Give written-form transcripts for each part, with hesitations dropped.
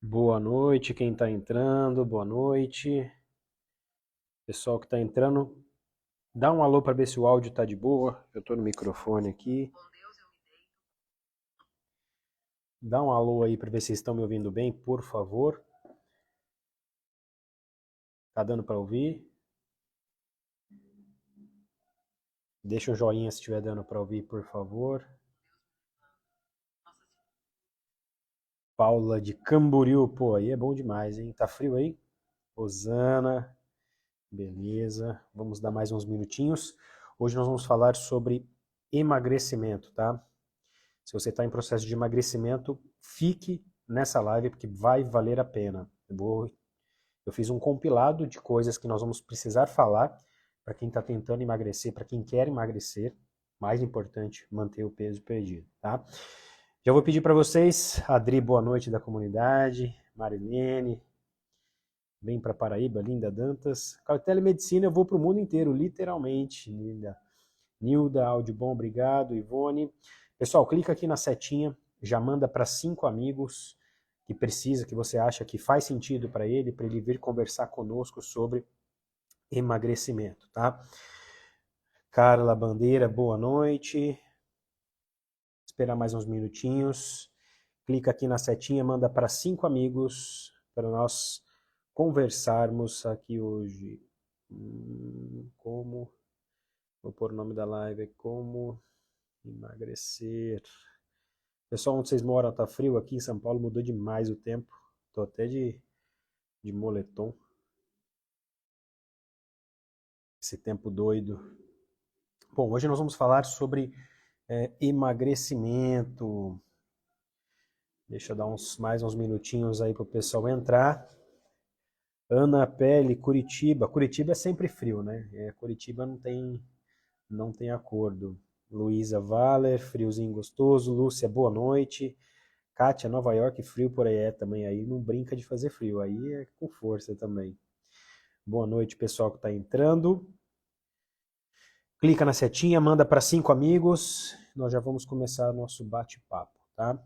Boa noite, quem está entrando, boa noite. Pessoal que está entrando, dá um alô para ver se o áudio está de boa. Eu estou no microfone aqui. Dá um alô aí para ver se vocês estão me ouvindo bem, por favor. Tá dando para ouvir? Deixa um joinha se estiver dando para ouvir, por favor. Paula de Camboriú, pô, aí é bom demais, hein? Tá frio aí? Rosana, beleza. Vamos dar mais uns minutinhos. Hoje nós vamos falar sobre emagrecimento, tá? Se você está em processo de emagrecimento, fique nessa live porque vai valer a pena. Eu fiz um compilado de coisas que nós vamos precisar falar para quem está tentando emagrecer, para quem quer emagrecer. Mais importante, manter o peso perdido, tá? Já vou pedir para vocês, Adri, boa noite da comunidade, Marilene, vem para Paraíba, Linda Dantas. Cautela e Medicina, eu vou para o mundo inteiro, literalmente, Linda. Nilda, áudio bom, obrigado. Ivone. Pessoal, clica aqui na setinha, já manda para 5 amigos que precisa, que você acha que faz sentido para ele vir conversar conosco sobre emagrecimento, tá? Carla Bandeira, boa noite. Esperar mais uns minutinhos. Clica aqui na setinha, manda para 5 amigos para nós conversarmos aqui hoje. Como? Vou pôr o nome da live, como emagrecer. Pessoal, onde vocês moram, tá frio? Aqui em São Paulo mudou demais o tempo. Tô até de moletom. Esse tempo doido. Bom, hoje nós vamos falar sobre emagrecimento. Deixa eu dar mais uns minutinhos aí pro pessoal entrar. Ana Pele, Curitiba. Curitiba é sempre frio, né? Curitiba não tem acordo. Luísa Valer, friozinho gostoso. Lúcia, boa noite. Kátia, Nova York, frio por aí também. Aí não brinca de fazer frio, aí é com força também. Boa noite, pessoal que está entrando. Clica na setinha, manda para 5 amigos. Nós já vamos começar nosso bate-papo, tá?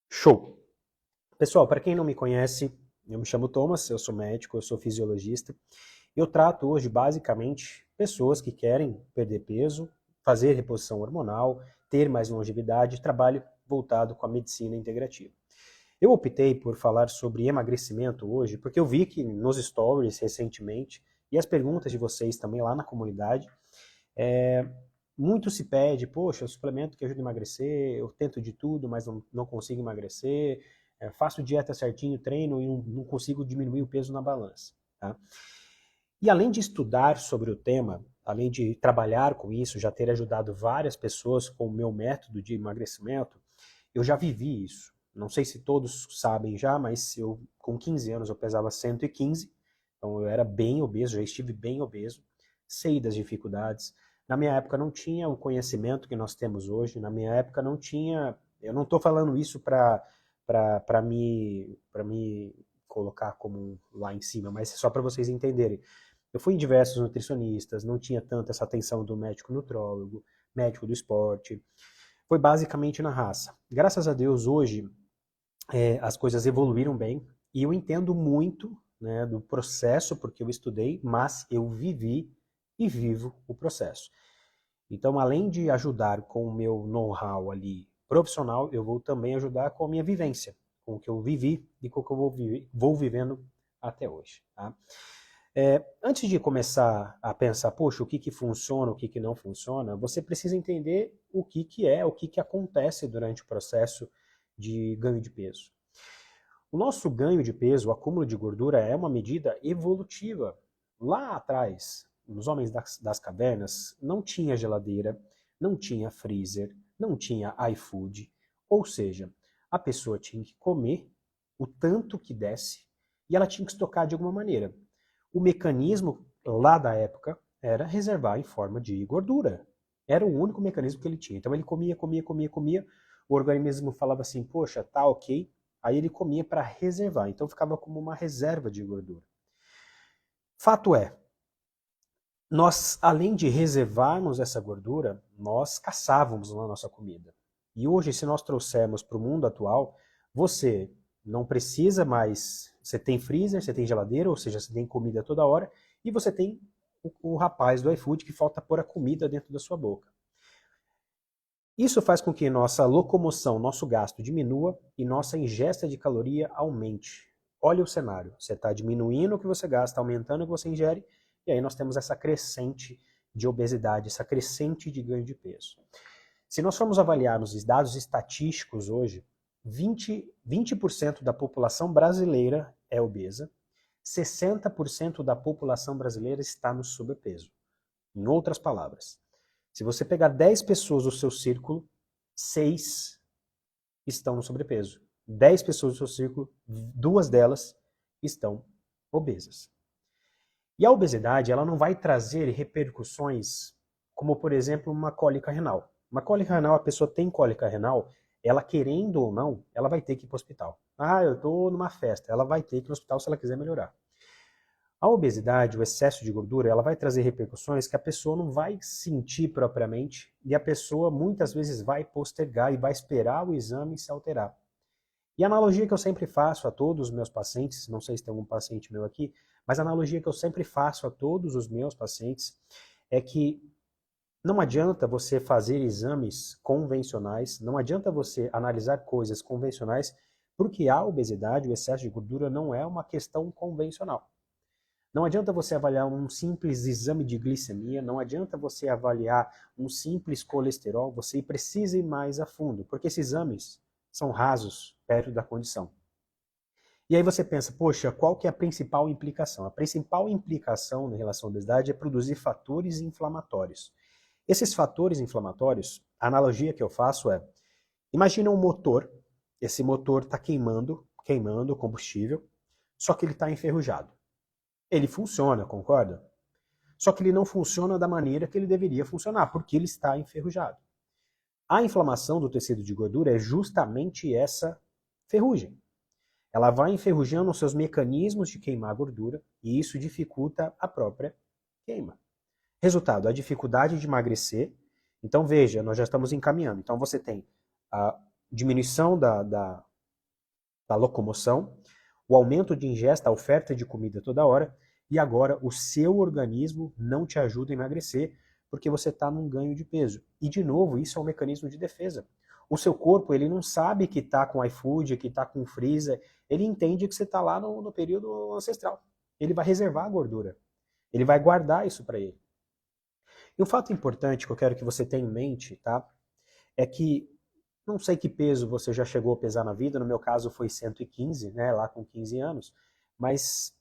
Show! Pessoal, para quem não me conhece, eu me chamo Thomas, eu sou médico, eu sou fisiologista. Eu trato hoje basicamente pessoas que querem perder peso, fazer reposição hormonal, ter mais longevidade, trabalho voltado com a medicina integrativa. Eu optei por falar sobre emagrecimento hoje porque eu vi que nos stories recentemente e as perguntas de vocês também lá na comunidade, muito se pede, poxa, suplemento que ajuda a emagrecer, eu tento de tudo, mas não consigo emagrecer, faço dieta certinho, treino e não consigo diminuir o peso na balança. Tá? E além de estudar sobre o tema, além de trabalhar com isso, já ter ajudado várias pessoas com o meu método de emagrecimento, eu já vivi isso. Não sei se todos sabem já, mas eu com 15 anos eu pesava 115, então eu era bem obeso, já estive bem obeso, sei das dificuldades. Na minha época não tinha o conhecimento que nós temos hoje, na minha época não tinha, eu não estou falando isso para me colocar como lá em cima, mas é só para vocês entenderem. Eu fui em diversos nutricionistas, não tinha tanto essa atenção do médico nutrólogo, médico do esporte, foi basicamente na raça. Graças a Deus hoje as coisas evoluíram bem e eu entendo muito, né, do processo, porque eu estudei, mas eu vivi e vivo o processo. Então, além de ajudar com o meu know-how ali profissional, eu vou também ajudar com a minha vivência, com o que eu vivi e com o que eu vou vivendo até hoje. Tá? Antes de começar a pensar, poxa, o que funciona, o que não funciona, você precisa entender o que acontece durante o processo de ganho de peso. O nosso ganho de peso, o acúmulo de gordura, é uma medida evolutiva. Lá atrás, nos homens das cavernas, não tinha geladeira, não tinha freezer, não tinha iFood, ou seja, a pessoa tinha que comer o tanto que desse e ela tinha que estocar de alguma maneira. O mecanismo lá da época era reservar em forma de gordura. Era o único mecanismo que ele tinha. Então ele comia, comia, comia, comia. O organismo falava assim, poxa, tá ok. Aí ele comia para reservar. Então ficava como uma reserva de gordura. Fato é, nós, além de reservarmos essa gordura, nós caçávamos na nossa comida. E hoje, se nós trouxermos para o mundo atual, você não precisa mais, você tem freezer, você tem geladeira, ou seja, você tem comida toda hora, e você tem o rapaz do iFood que falta pôr a comida dentro da sua boca. Isso faz com que nossa locomoção, nosso gasto diminua e nossa ingesta de caloria aumente. Olha o cenário, você está diminuindo o que você gasta, aumentando o que você ingere, e aí nós temos essa crescente de obesidade, essa crescente de ganho de peso. Se nós formos avaliar os dados estatísticos hoje, 20% da população brasileira é obesa, 60% da população brasileira está no sobrepeso. Em outras palavras, se você pegar 10 pessoas do seu círculo, 6 estão no sobrepeso. 10 pessoas do seu círculo, 2 delas estão obesas. E a obesidade, ela não vai trazer repercussões como, por exemplo, uma cólica renal. Uma cólica renal, a pessoa tem cólica renal, ela querendo ou não, ela vai ter que ir para o hospital. Ah, eu estou numa festa, ela vai ter que ir no hospital se ela quiser melhorar. A obesidade, o excesso de gordura, ela vai trazer repercussões que a pessoa não vai sentir propriamente e a pessoa muitas vezes vai postergar e vai esperar o exame se alterar. E a analogia que eu sempre faço a todos os meus pacientes, não sei se tem algum paciente meu aqui, mas a analogia que eu sempre faço a todos os meus pacientes é que não adianta você fazer exames convencionais, não adianta você analisar coisas convencionais, porque a obesidade, o excesso de gordura, não é uma questão convencional. Não adianta você avaliar um simples exame de glicemia, não adianta você avaliar um simples colesterol, você precisa ir mais a fundo, porque esses exames são rasos perto da condição. E aí você pensa, poxa, qual que é a principal implicação? A principal implicação em relação à obesidade é produzir fatores inflamatórios. Esses fatores inflamatórios, a analogia que eu faço é, imagina um motor, esse motor está queimando combustível, só que ele está enferrujado. Ele funciona, concorda? Só que ele não funciona da maneira que ele deveria funcionar, porque ele está enferrujado. A inflamação do tecido de gordura é justamente essa ferrugem. Ela vai enferrujando os seus mecanismos de queimar a gordura e isso dificulta a própria queima. Resultado, a dificuldade de emagrecer. Então veja, nós já estamos encaminhando. Então você tem a diminuição da locomoção, o aumento de ingesta, a oferta de comida toda hora, e agora o seu organismo não te ajuda a emagrecer porque você está num ganho de peso. E de novo, isso é um mecanismo de defesa. O seu corpo, ele não sabe que está com iFood, que está com freezer, ele entende que você está lá no período ancestral. Ele vai reservar a gordura. Ele vai guardar isso para ele. E um fato importante que eu quero que você tenha em mente, tá? É que não sei que peso você já chegou a pesar na vida, no meu caso foi 115, né, lá com 15 anos, mas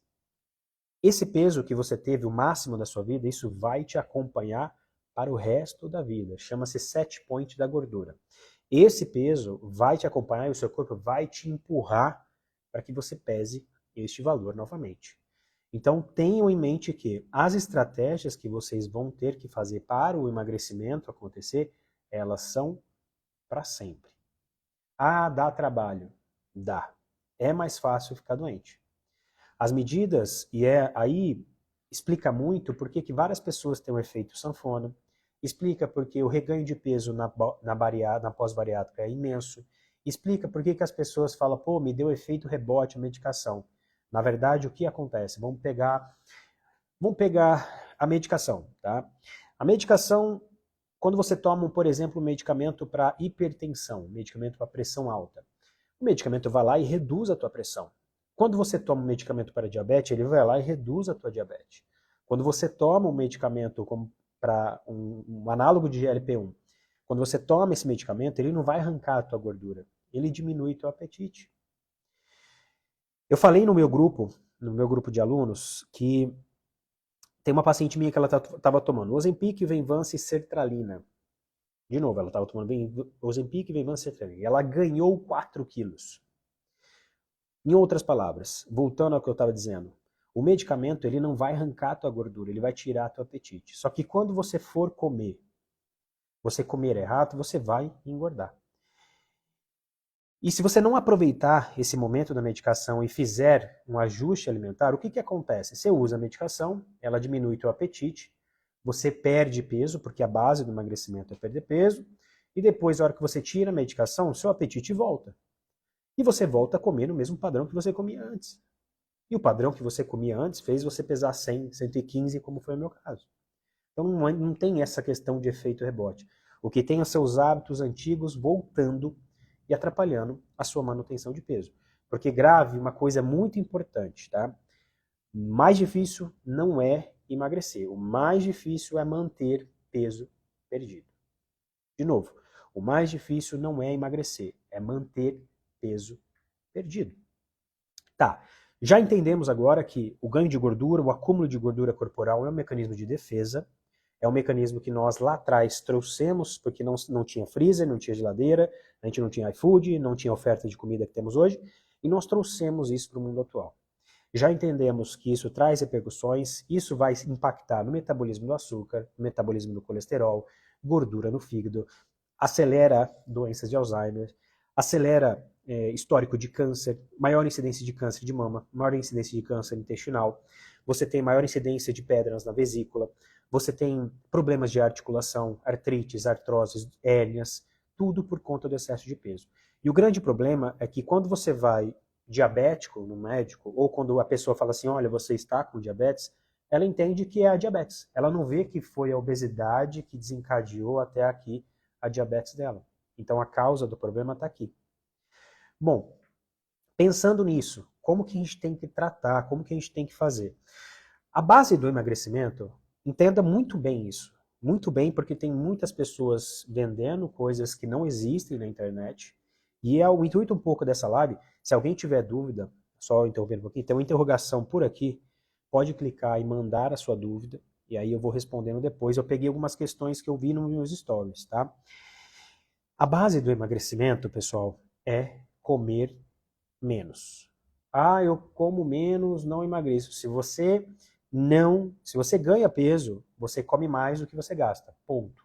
esse peso que você teve, o máximo da sua vida, isso vai te acompanhar para o resto da vida. Chama-se set point da gordura. Esse peso vai te acompanhar e o seu corpo vai te empurrar para que você pese este valor novamente. Então tenham em mente que as estratégias que vocês vão ter que fazer para o emagrecimento acontecer, elas são para sempre. Ah, dá trabalho. Dá. É mais fácil ficar doente. As medidas, e aí explica muito por que várias pessoas têm um efeito sanfona, explica porque o reganho de peso na pós-bariátrica é imenso, explica por que as pessoas falam, pô, me deu efeito rebote a medicação. Na verdade, o que acontece? Vamos pegar a medicação, tá? A medicação, quando você toma, por exemplo, um medicamento para hipertensão, medicamento para pressão alta, o medicamento vai lá e reduz a tua pressão. Quando você toma um medicamento para diabetes, ele vai lá e reduz a tua diabetes. Quando você toma um medicamento para um análogo de GLP-1, quando você toma esse medicamento, ele não vai arrancar a tua gordura, ele diminui teu apetite. Eu falei no meu grupo de alunos, que tem uma paciente minha que ela estava tomando Ozempic, Venvanse e Sertralina. De novo, ela estava tomando Ozempic, Venvanse e Sertralina. E ela ganhou 4 quilos. Em outras palavras, voltando ao que eu estava dizendo, o medicamento ele não vai arrancar a tua gordura, ele vai tirar teu apetite. Só que quando você for comer, você comer errado, você vai engordar. E se você não aproveitar esse momento da medicação e fizer um ajuste alimentar, o que acontece? Você usa a medicação, ela diminui teu apetite, você perde peso, porque a base do emagrecimento é perder peso, e depois, na hora que você tira a medicação, seu apetite volta. E você volta a comer no mesmo padrão que você comia antes. E o padrão que você comia antes fez você pesar 100, 115, como foi o meu caso. Então não tem essa questão de efeito rebote. O que tem é seus hábitos antigos voltando e atrapalhando a sua manutenção de peso. Porque grave, uma coisa muito importante, tá? O mais difícil não é emagrecer. O mais difícil é manter peso perdido. De novo, o mais difícil não é emagrecer, é manter peso perdido. Tá, já entendemos agora que o ganho de gordura, o acúmulo de gordura corporal é um mecanismo de defesa, é um mecanismo que nós lá atrás trouxemos, porque não tinha freezer, não tinha geladeira, a gente não tinha iFood, não tinha oferta de comida que temos hoje, e nós trouxemos isso para o mundo atual. Já entendemos que isso traz repercussões, isso vai impactar no metabolismo do açúcar, no metabolismo do colesterol, gordura no fígado, acelera doenças de Alzheimer, acelera histórico de câncer, maior incidência de câncer de mama, maior incidência de câncer intestinal, você tem maior incidência de pedras na vesícula, você tem problemas de articulação, artrites, artroses, hérnias, tudo por conta do excesso de peso. E o grande problema é que quando você vai diabético no médico, ou quando a pessoa fala assim, olha, você está com diabetes, ela entende que é a diabetes. Ela não vê que foi a obesidade que desencadeou até aqui a diabetes dela. Então a causa do problema está aqui. Bom, pensando nisso, como que a gente tem que tratar, como que a gente tem que fazer? A base do emagrecimento, entenda muito bem isso. Muito bem, porque tem muitas pessoas vendendo coisas que não existem na internet. E é o intuito um pouco dessa live, se alguém tiver dúvida, só interrompendo um pouquinho, tem uma interrogação por aqui, pode clicar e mandar a sua dúvida, e aí eu vou respondendo depois. Eu peguei algumas questões que eu vi nos meus stories, tá? A base do emagrecimento, pessoal, é comer menos. Ah, eu como menos, não emagreço. Se você ganha peso, você come mais do que você gasta. Ponto.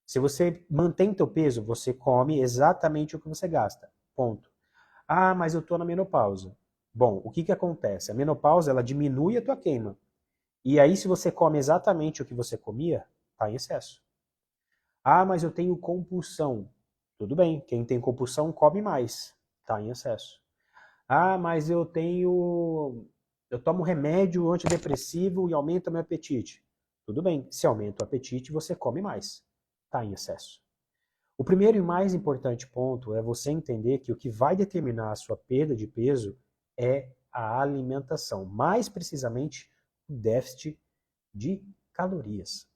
Se você mantém teu peso, você come exatamente o que você gasta. Ponto. Ah, mas eu estou na menopausa. Bom, o que acontece? A menopausa, ela diminui a tua queima. E aí, se você come exatamente o que você comia, está em excesso. Ah, mas eu tenho compulsão. Tudo bem, quem tem compulsão come mais. Está em excesso. Ah, mas eu tomo remédio antidepressivo e aumenta meu apetite. Tudo bem, se aumenta o apetite, você come mais. Está em excesso. O primeiro e mais importante ponto é você entender que o que vai determinar a sua perda de peso é a alimentação, mais precisamente o déficit de calorias.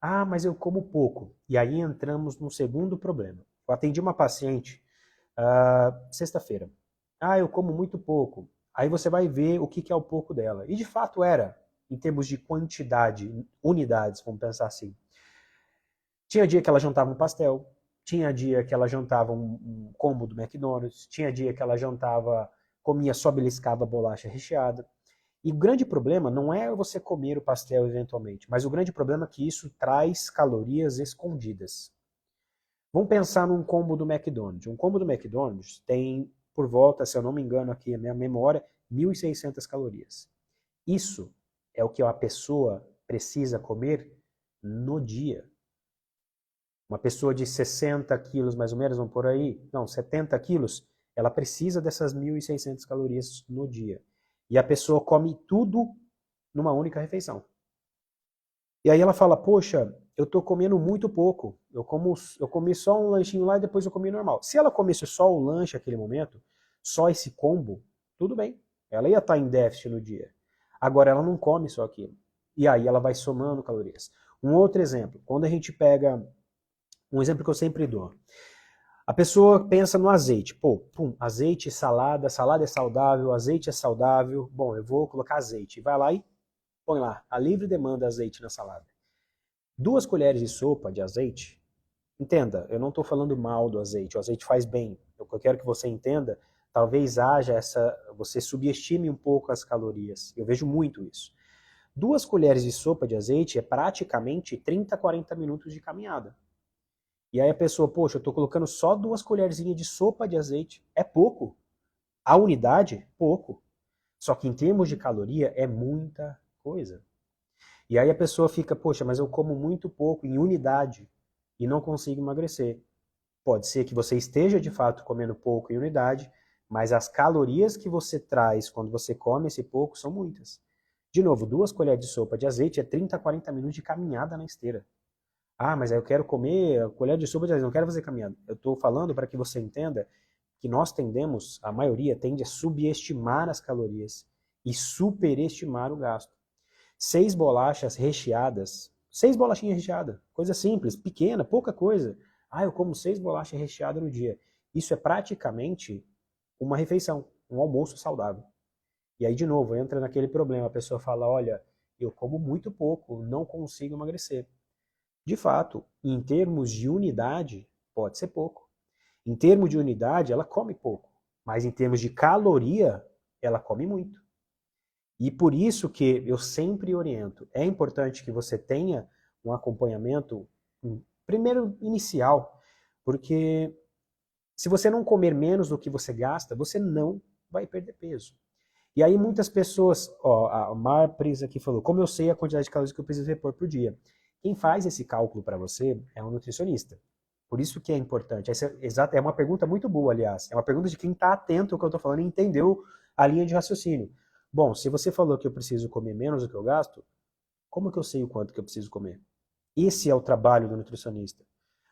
Ah, mas eu como pouco. E aí entramos no segundo problema. Eu atendi uma paciente sexta-feira. Ah, eu como muito pouco. Aí você vai ver o que é o pouco dela. E de fato era, em termos de quantidade, unidades, vamos pensar assim. Tinha dia que ela jantava um pastel, tinha dia que ela jantava um combo do McDonald's, tinha dia que ela comia só beliscava bolacha recheada. E o grande problema não é você comer o pastel eventualmente, mas o grande problema é que isso traz calorias escondidas. Vamos pensar num combo do McDonald's. Um combo do McDonald's tem, por volta, se eu não me engano aqui, a minha memória, 1.600 calorias. Isso é o que a pessoa precisa comer no dia. Uma pessoa de 60 quilos, mais ou menos, vamos por aí, não, 70 quilos, ela precisa dessas 1.600 calorias no dia. E a pessoa come tudo numa única refeição. E aí ela fala, poxa, eu tô comendo muito pouco. Eu comi só um lanchinho lá e depois eu comi normal. Se ela comesse só o lanche naquele momento, só esse combo, tudo bem. Ela ia estar em déficit no dia. Agora ela não come só aquilo. E aí ela vai somando calorias. Um outro exemplo, quando a gente pega um exemplo que eu sempre dou. A pessoa pensa no azeite. Pô, azeite, salada é saudável, azeite é saudável. Bom, eu vou colocar azeite. Vai lá e põe lá, a livre demanda azeite na salada. 2 colheres de sopa de azeite, entenda, eu não estou falando mal do azeite, o azeite faz bem. O que eu quero que você entenda, talvez você subestime um pouco as calorias. Eu vejo muito isso. 2 colheres de sopa de azeite é praticamente 30, 40 minutos de caminhada. E aí a pessoa, poxa, eu estou colocando só 2 colherzinhas de sopa de azeite. É pouco. A unidade, pouco. Só que em termos de caloria, é muita coisa. E aí a pessoa fica, poxa, mas eu como muito pouco em unidade e não consigo emagrecer. Pode ser que você esteja de fato comendo pouco em unidade, mas as calorias que você traz quando você come esse pouco são muitas. De novo, 2 colheres de sopa de azeite é 30 a 40 minutos de caminhada na esteira. Ah, mas aí eu quero comer a colher de sopa de azeite, não quero fazer caminhada. Eu estou falando para que você entenda que nós tendemos, a maioria tende a subestimar as calorias e superestimar o gasto. 6 bolachas recheadas, 6 bolachinhas recheadas, coisa simples, pequena, pouca coisa. Ah, eu como 6 bolachas recheadas no dia. Isso é praticamente uma refeição, um almoço saudável. E aí, de novo, entra naquele problema. A pessoa fala, olha, eu como muito pouco, não consigo emagrecer. De fato, em termos de unidade, pode ser pouco. Em termos de unidade, ela come pouco. Mas em termos de caloria, ela come muito. E por isso que eu sempre oriento, é importante que você tenha um acompanhamento, primeiro inicial, porque se você não comer menos do que você gasta, você não vai perder peso. E aí muitas pessoas, ó, a Marpris aqui falou, como eu sei a quantidade de calorias que eu preciso repor por dia? Quem faz esse cálculo para você é um nutricionista. Por isso que é importante. Essa é uma pergunta muito boa, aliás. É uma pergunta de quem está atento ao que eu estou falando e entendeu a linha de raciocínio. Bom, se você falou que eu preciso comer menos do que eu gasto, como que eu sei o quanto que eu preciso comer? Esse é o trabalho do nutricionista.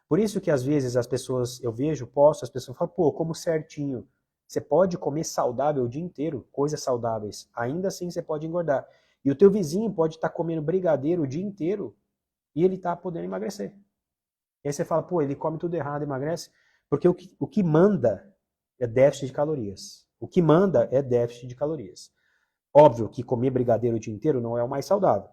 Por isso que às vezes as pessoas, eu vejo, posto, as pessoas falam, pô, como certinho. Você pode comer saudável o dia inteiro, coisas saudáveis. Ainda assim você pode engordar. E o teu vizinho pode estar comendo brigadeiro o dia inteiro e ele está podendo emagrecer. E aí você fala, pô, ele come tudo errado e emagrece. Porque o que manda é déficit de calorias. O que manda é déficit de calorias. Óbvio que comer brigadeiro o dia inteiro não é o mais saudável.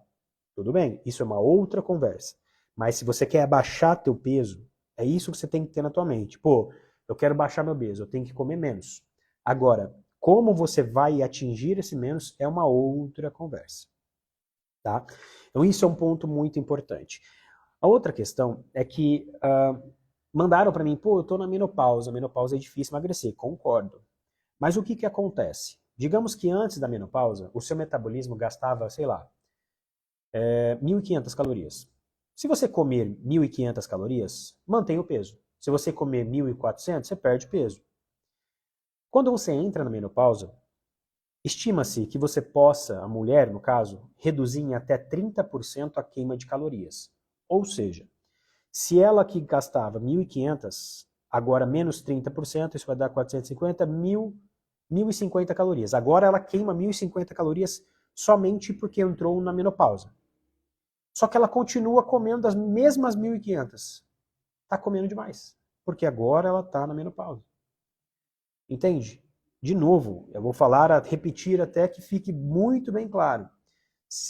Tudo bem, isso é uma outra conversa. Mas se você quer abaixar teu peso, é isso que você tem que ter na tua mente. Pô, eu quero baixar meu peso, eu tenho que comer menos. Agora, como você vai atingir esse menos é uma outra conversa. Tá? Então isso é um ponto muito importante. A outra questão é que mandaram para mim, pô, eu estou na menopausa, a menopausa é difícil emagrecer. Concordo. Mas o que, que acontece? Digamos que antes da menopausa, o seu metabolismo gastava, sei lá, 1.500 calorias. Se você comer 1.500 calorias, mantém o peso. Se você comer 1.400, você perde peso. Quando você entra na menopausa, estima-se que você possa, a mulher no caso, reduzir em até 30% a queima de calorias. Ou seja, se ela que gastava 1.500, agora menos 30%, isso vai dar 450, 1.050 calorias. Agora ela queima 1.050 calorias somente porque entrou na menopausa. Só que ela continua comendo as mesmas 1.500. Está comendo demais, porque agora ela está na menopausa. Entende? De novo, eu vou repetir até que fique muito bem claro.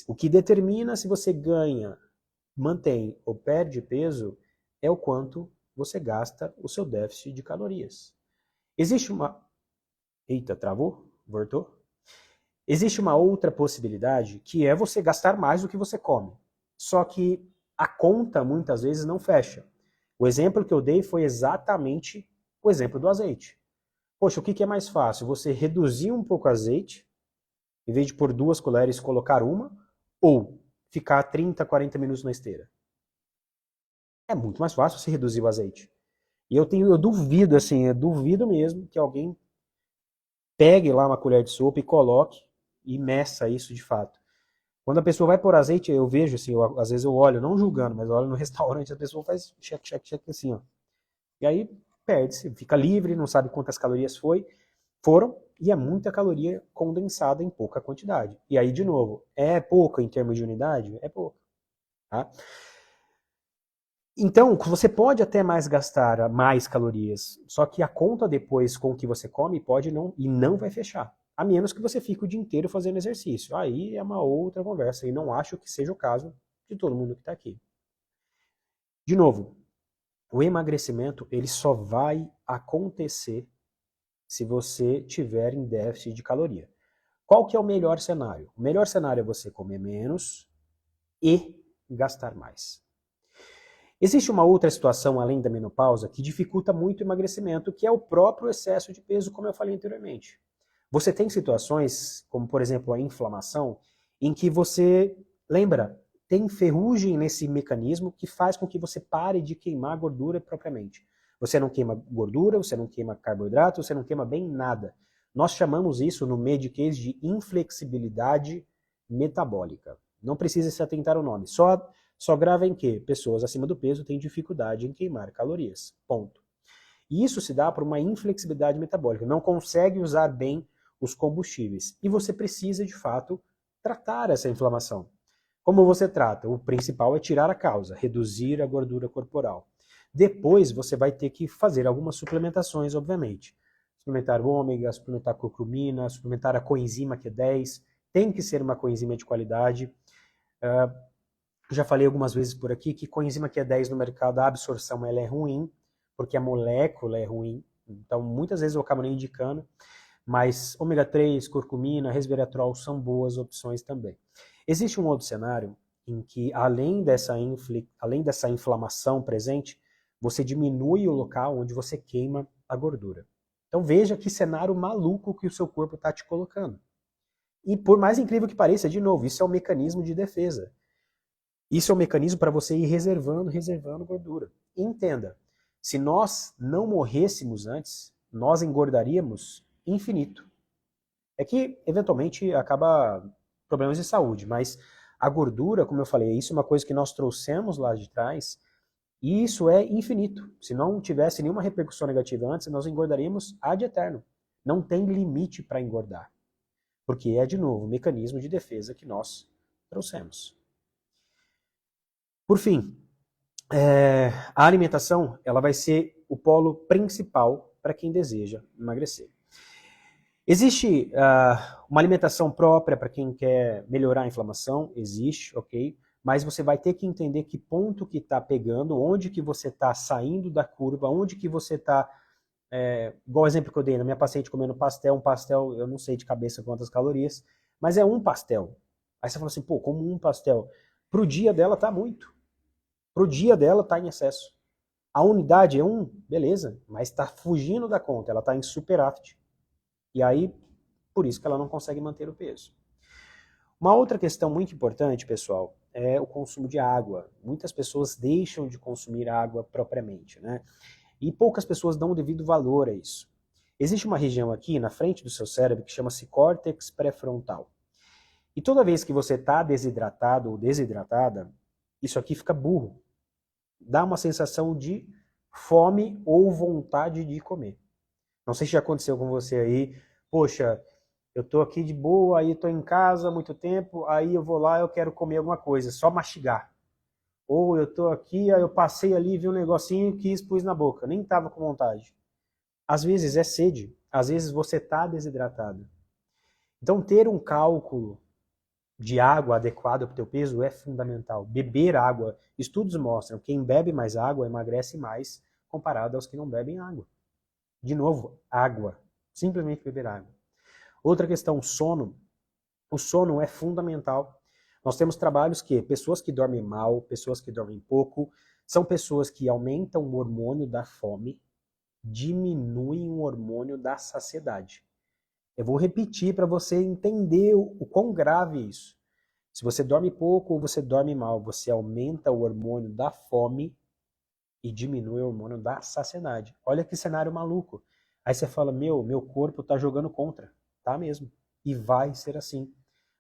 O que determina se você ganha, mantém ou perde peso é o quanto você gasta o seu déficit de calorias. Existe uma... Eita, travou? Voltou? Existe uma outra possibilidade que é você gastar mais do que você come. Só que a conta muitas vezes não fecha. O exemplo que eu dei foi exatamente o exemplo do azeite. Poxa, o que é mais fácil? Você reduzir um pouco o azeite, em vez de pôr 2 colheres, colocar uma, ou ficar 30, 40 minutos na esteira? É muito mais fácil você reduzir o azeite. E eu duvido, assim, eu duvido mesmo que alguém pegue lá uma colher de sopa e coloque e meça isso de fato. Quando a pessoa vai por azeite, eu vejo assim, às vezes eu olho, não julgando, mas eu olho no restaurante, a pessoa faz check, check, check assim, ó. E aí perde-se, fica livre, não sabe quantas calorias foram, e é muita caloria condensada em pouca quantidade. E aí, de novo, é pouca em termos de unidade? É pouca. Tá? Então, você pode até mais gastar mais calorias, só que a conta depois com o que você come pode não vai fechar. A menos que você fique o dia inteiro fazendo exercício. Aí é uma outra conversa, e não acho que seja o caso de todo mundo que está aqui. De novo, o emagrecimento ele só vai acontecer se você tiver em déficit de caloria. Qual que é o melhor cenário? O melhor cenário é você comer menos e gastar mais. Existe uma outra situação além da menopausa que dificulta muito o emagrecimento, que é o próprio excesso de peso, como eu falei anteriormente. Você tem situações, como por exemplo a inflamação, em que você, lembra, tem ferrugem nesse mecanismo que faz com que você pare de queimar gordura propriamente. Você não queima gordura, você não queima carboidrato, você não queima bem nada. Nós chamamos isso no Medicaid de inflexibilidade metabólica. Não precisa se atentar ao nome. Só gravem que pessoas acima do peso têm dificuldade em queimar calorias. Ponto. E isso se dá por uma inflexibilidade metabólica. Não consegue usar bem os combustíveis. E você precisa, de fato, tratar essa inflamação. Como você trata? O principal é tirar a causa, reduzir a gordura corporal. Depois você vai ter que fazer algumas suplementações, obviamente. Suplementar ômega, suplementar curcumina, suplementar a coenzima Q10. Tem que ser uma coenzima de qualidade. Já falei algumas vezes por aqui que coenzima Q10 no mercado, a absorção ela é ruim, porque a molécula é ruim. Então, muitas vezes eu acabo nem indicando. Mas ômega 3, curcumina, resveratrol são boas opções também. Existe um outro cenário em que, além dessa inflamação presente, você diminui o local onde você queima a gordura. Então veja que cenário maluco que o seu corpo está te colocando. E por mais incrível que pareça, de novo, isso é um mecanismo de defesa. Isso é um mecanismo para você ir reservando gordura. E entenda, se nós não morrêssemos antes, nós engordaríamos infinito. É que, eventualmente, acaba problemas de saúde, mas a gordura, como eu falei, isso é uma coisa que nós trouxemos lá de trás, e isso é infinito. Se não tivesse nenhuma repercussão negativa antes, nós engordaríamos ad eterno. Não tem limite para engordar. Porque é, de novo, um mecanismo de defesa que nós trouxemos. Por fim, a alimentação ela vai ser o polo principal para quem deseja emagrecer. Existe uma alimentação própria para quem quer melhorar a inflamação? Existe, ok? Mas você vai ter que entender que ponto que está pegando, onde que você está saindo da curva, onde que você está... igual o exemplo que eu dei na minha paciente comendo pastel, um pastel, eu não sei de cabeça quantas calorias, mas é um pastel. Aí você fala assim, pô, como um pastel? Pro dia dela tá muito. Pro dia dela tá em excesso. A unidade é beleza, mas está fugindo da conta, ela está em superávit. E aí, por isso que ela não consegue manter o peso. Uma outra questão muito importante, pessoal, é o consumo de água. Muitas pessoas deixam de consumir água propriamente, né? E poucas pessoas dão o devido valor a isso. Existe uma região aqui na frente do seu cérebro que chama-se córtex pré-frontal. E toda vez que você está desidratado ou desidratada, isso aqui fica burro. Dá uma sensação de fome ou vontade de comer. Não sei se já aconteceu com você aí, poxa, eu tô aqui de boa, aí tô em casa há muito tempo, aí eu vou lá, eu quero comer alguma coisa, só mastigar. Ou eu tô aqui, aí eu passei ali, vi um negocinho e quis, pus na boca, nem tava com vontade. Às vezes é sede, às vezes você tá desidratado. Então ter um cálculo de água adequado para o teu peso é fundamental. Beber água, estudos mostram que quem bebe mais água emagrece mais comparado aos que não bebem água. De novo, água. Simplesmente beber água. Outra questão, sono. O sono é fundamental. Nós temos trabalhos que pessoas que dormem mal, pessoas que dormem pouco, são pessoas que aumentam o hormônio da fome, diminuem o hormônio da saciedade. Eu vou repetir para você entender o quão grave é isso. Se você dorme pouco ou você dorme mal, você aumenta o hormônio da fome e diminui o hormônio da saciedade. Olha que cenário maluco. Aí você fala, meu corpo está jogando contra. Tá mesmo. E vai ser assim.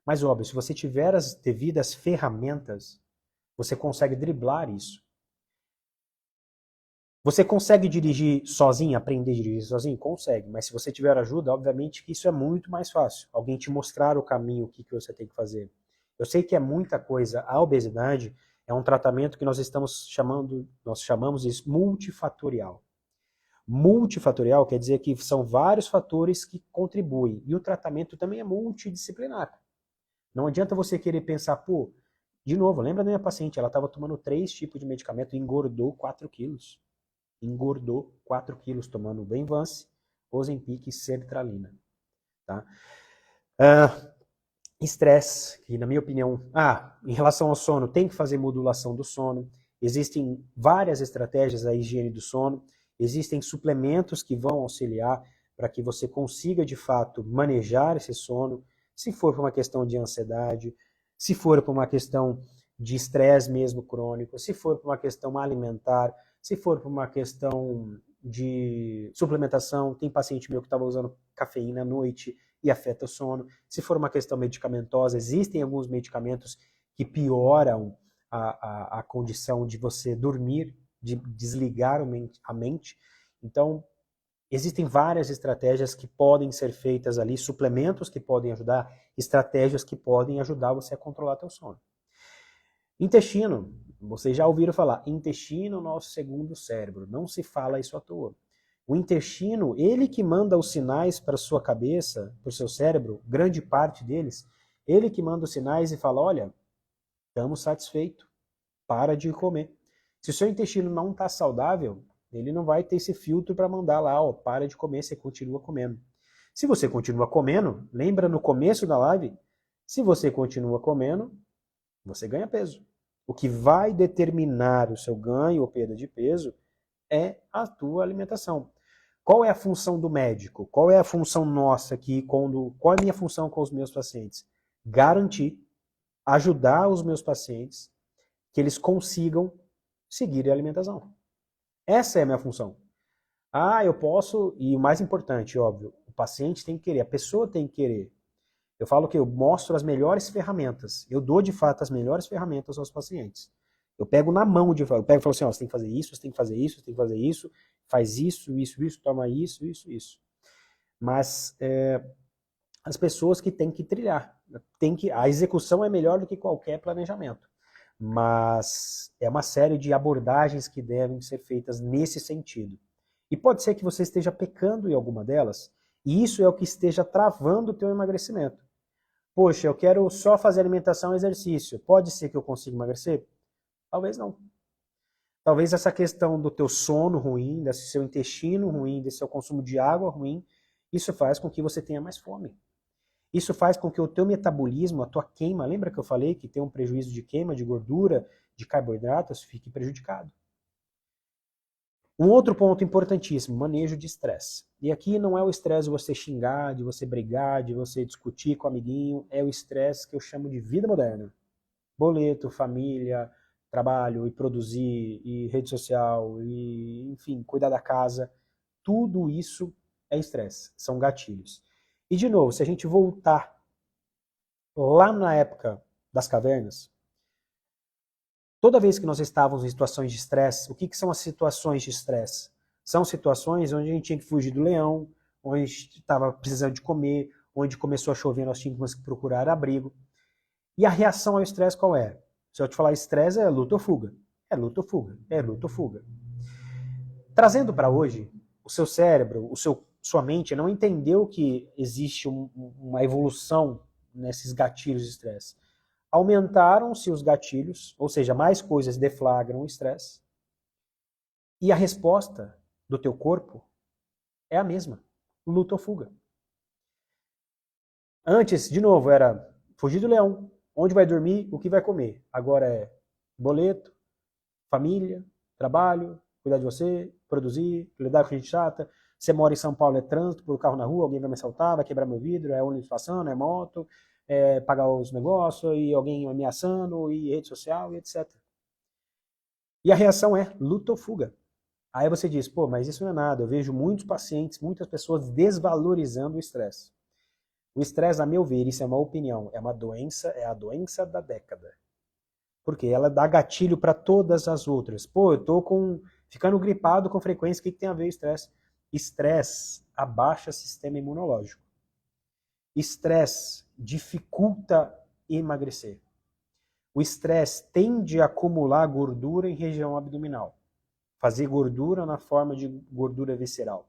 Mas óbvio, se você tiver as devidas ferramentas, você consegue driblar isso. Você consegue dirigir sozinho, aprender a dirigir sozinho? Consegue. Mas se você tiver ajuda, obviamente que isso é muito mais fácil. Alguém te mostrar o caminho, o que você tem que fazer. Eu sei que é muita coisa. A obesidade é um tratamento que nós chamamos de multifatorial. Multifatorial quer dizer que são vários fatores que contribuem. E o tratamento também é multidisciplinar. Não adianta você querer pensar, pô, de novo, lembra da minha paciente, ela estava tomando 3 tipos de medicamento e engordou 4 quilos. Engordou 4 quilos tomando Benvance, Ozempic e sertralina. Tá? Estresse, que na minha opinião, em relação ao sono, tem que fazer modulação do sono. Existem várias estratégias da higiene do sono. Existem suplementos que vão auxiliar para que você consiga, de fato, manejar esse sono. Se for por uma questão de ansiedade, se for por uma questão de estresse mesmo crônico, se for por uma questão alimentar, se for por uma questão de suplementação, tem paciente meu que estava usando cafeína à noite e afeta o sono. Se for uma questão medicamentosa, existem alguns medicamentos que pioram a condição de você dormir, de desligar a mente. Então, existem várias estratégias que podem ser feitas ali, suplementos que podem ajudar, estratégias que podem ajudar você a controlar teu sono. Intestino, vocês já ouviram falar, intestino é o nosso segundo cérebro, não se fala isso à toa. O intestino, ele que manda os sinais para a sua cabeça, para o seu cérebro, grande parte deles, ele que manda os sinais e fala, olha, estamos satisfeitos, para de comer. Se o seu intestino não está saudável, ele não vai ter esse filtro para mandar lá, ó, para de comer, você continua comendo. Se você continua comendo, lembra no começo da live, se você continua comendo, você ganha peso. O que vai determinar o seu ganho ou perda de peso é a tua alimentação. Qual é a função do médico? Qual é a função nossa aqui? Qual é a minha função com os meus pacientes? Garantir, ajudar os meus pacientes que eles consigam seguir a alimentação. Essa é a minha função. Eu posso, e o mais importante, óbvio, o paciente tem que querer, a pessoa tem que querer. Eu falo que eu mostro as melhores ferramentas. Eu dou, de fato, as melhores ferramentas aos pacientes. Eu pego na mão, eu pego e falo assim, ó, você tem que fazer isso, você tem que fazer isso, você tem que fazer isso, faz isso, toma isso. Mas as pessoas que têm que trilhar. A execução é melhor do que qualquer planejamento. Mas é uma série de abordagens que devem ser feitas nesse sentido. E pode ser que você esteja pecando em alguma delas, e isso é o que esteja travando o teu emagrecimento. Poxa, eu quero só fazer alimentação e exercício. Pode ser que eu consiga emagrecer? Talvez não. Talvez essa questão do teu sono ruim, desse seu intestino ruim, desse seu consumo de água ruim, isso faz com que você tenha mais fome. Isso faz com que o teu metabolismo, a tua queima, lembra que eu falei que tem um prejuízo de queima, de gordura, de carboidratos, fique prejudicado. Um outro ponto importantíssimo, manejo de estresse. E aqui não é o estresse de você xingar, de você brigar, de você discutir com o amiguinho, é o estresse que eu chamo de vida moderna. Boleto, família, trabalho, e produzir, e rede social, e enfim, cuidar da casa. Tudo isso é estresse, são gatilhos. E de novo, se a gente voltar lá na época das cavernas, toda vez que nós estávamos em situações de estresse, o que são as situações de estresse? São situações onde a gente tinha que fugir do leão, onde a gente estava precisando de comer, onde começou a chover, nós tínhamos que procurar abrigo. E a reação ao estresse qual é? Se eu te falar estresse, é luta ou fuga. É luta ou fuga. É luta ou fuga. Trazendo para hoje, o seu cérebro, sua mente não entendeu que existe uma evolução nesses gatilhos de estresse. Aumentaram-se os gatilhos, ou seja, mais coisas deflagram o estresse, e a resposta do teu corpo é a mesma, luta ou fuga. Antes, de novo, era fugir do leão, onde vai dormir, o que vai comer. Agora é boleto, família, trabalho, cuidar de você, produzir, lidar com gente chata. Você mora em São Paulo, é trânsito, por carro na rua, alguém vai me assaltar, vai quebrar meu vidro, é ônibus passando, é moto, é pagar os negócios, e alguém ameaçando, e rede social, e etc. E a reação é luta ou fuga. Aí você diz, pô, mas isso não é nada. Eu vejo muitos pacientes, muitas pessoas desvalorizando o estresse. O estresse, a meu ver, isso é uma opinião, é uma doença, é a doença da década. Porque ela dá gatilho para todas as outras. Pô, eu tô ficando gripado com frequência, o que tem a ver estresse? Estresse abaixa o sistema imunológico. Estresse dificulta emagrecer. O estresse tende a acumular gordura em região abdominal. Fazer gordura na forma de gordura visceral.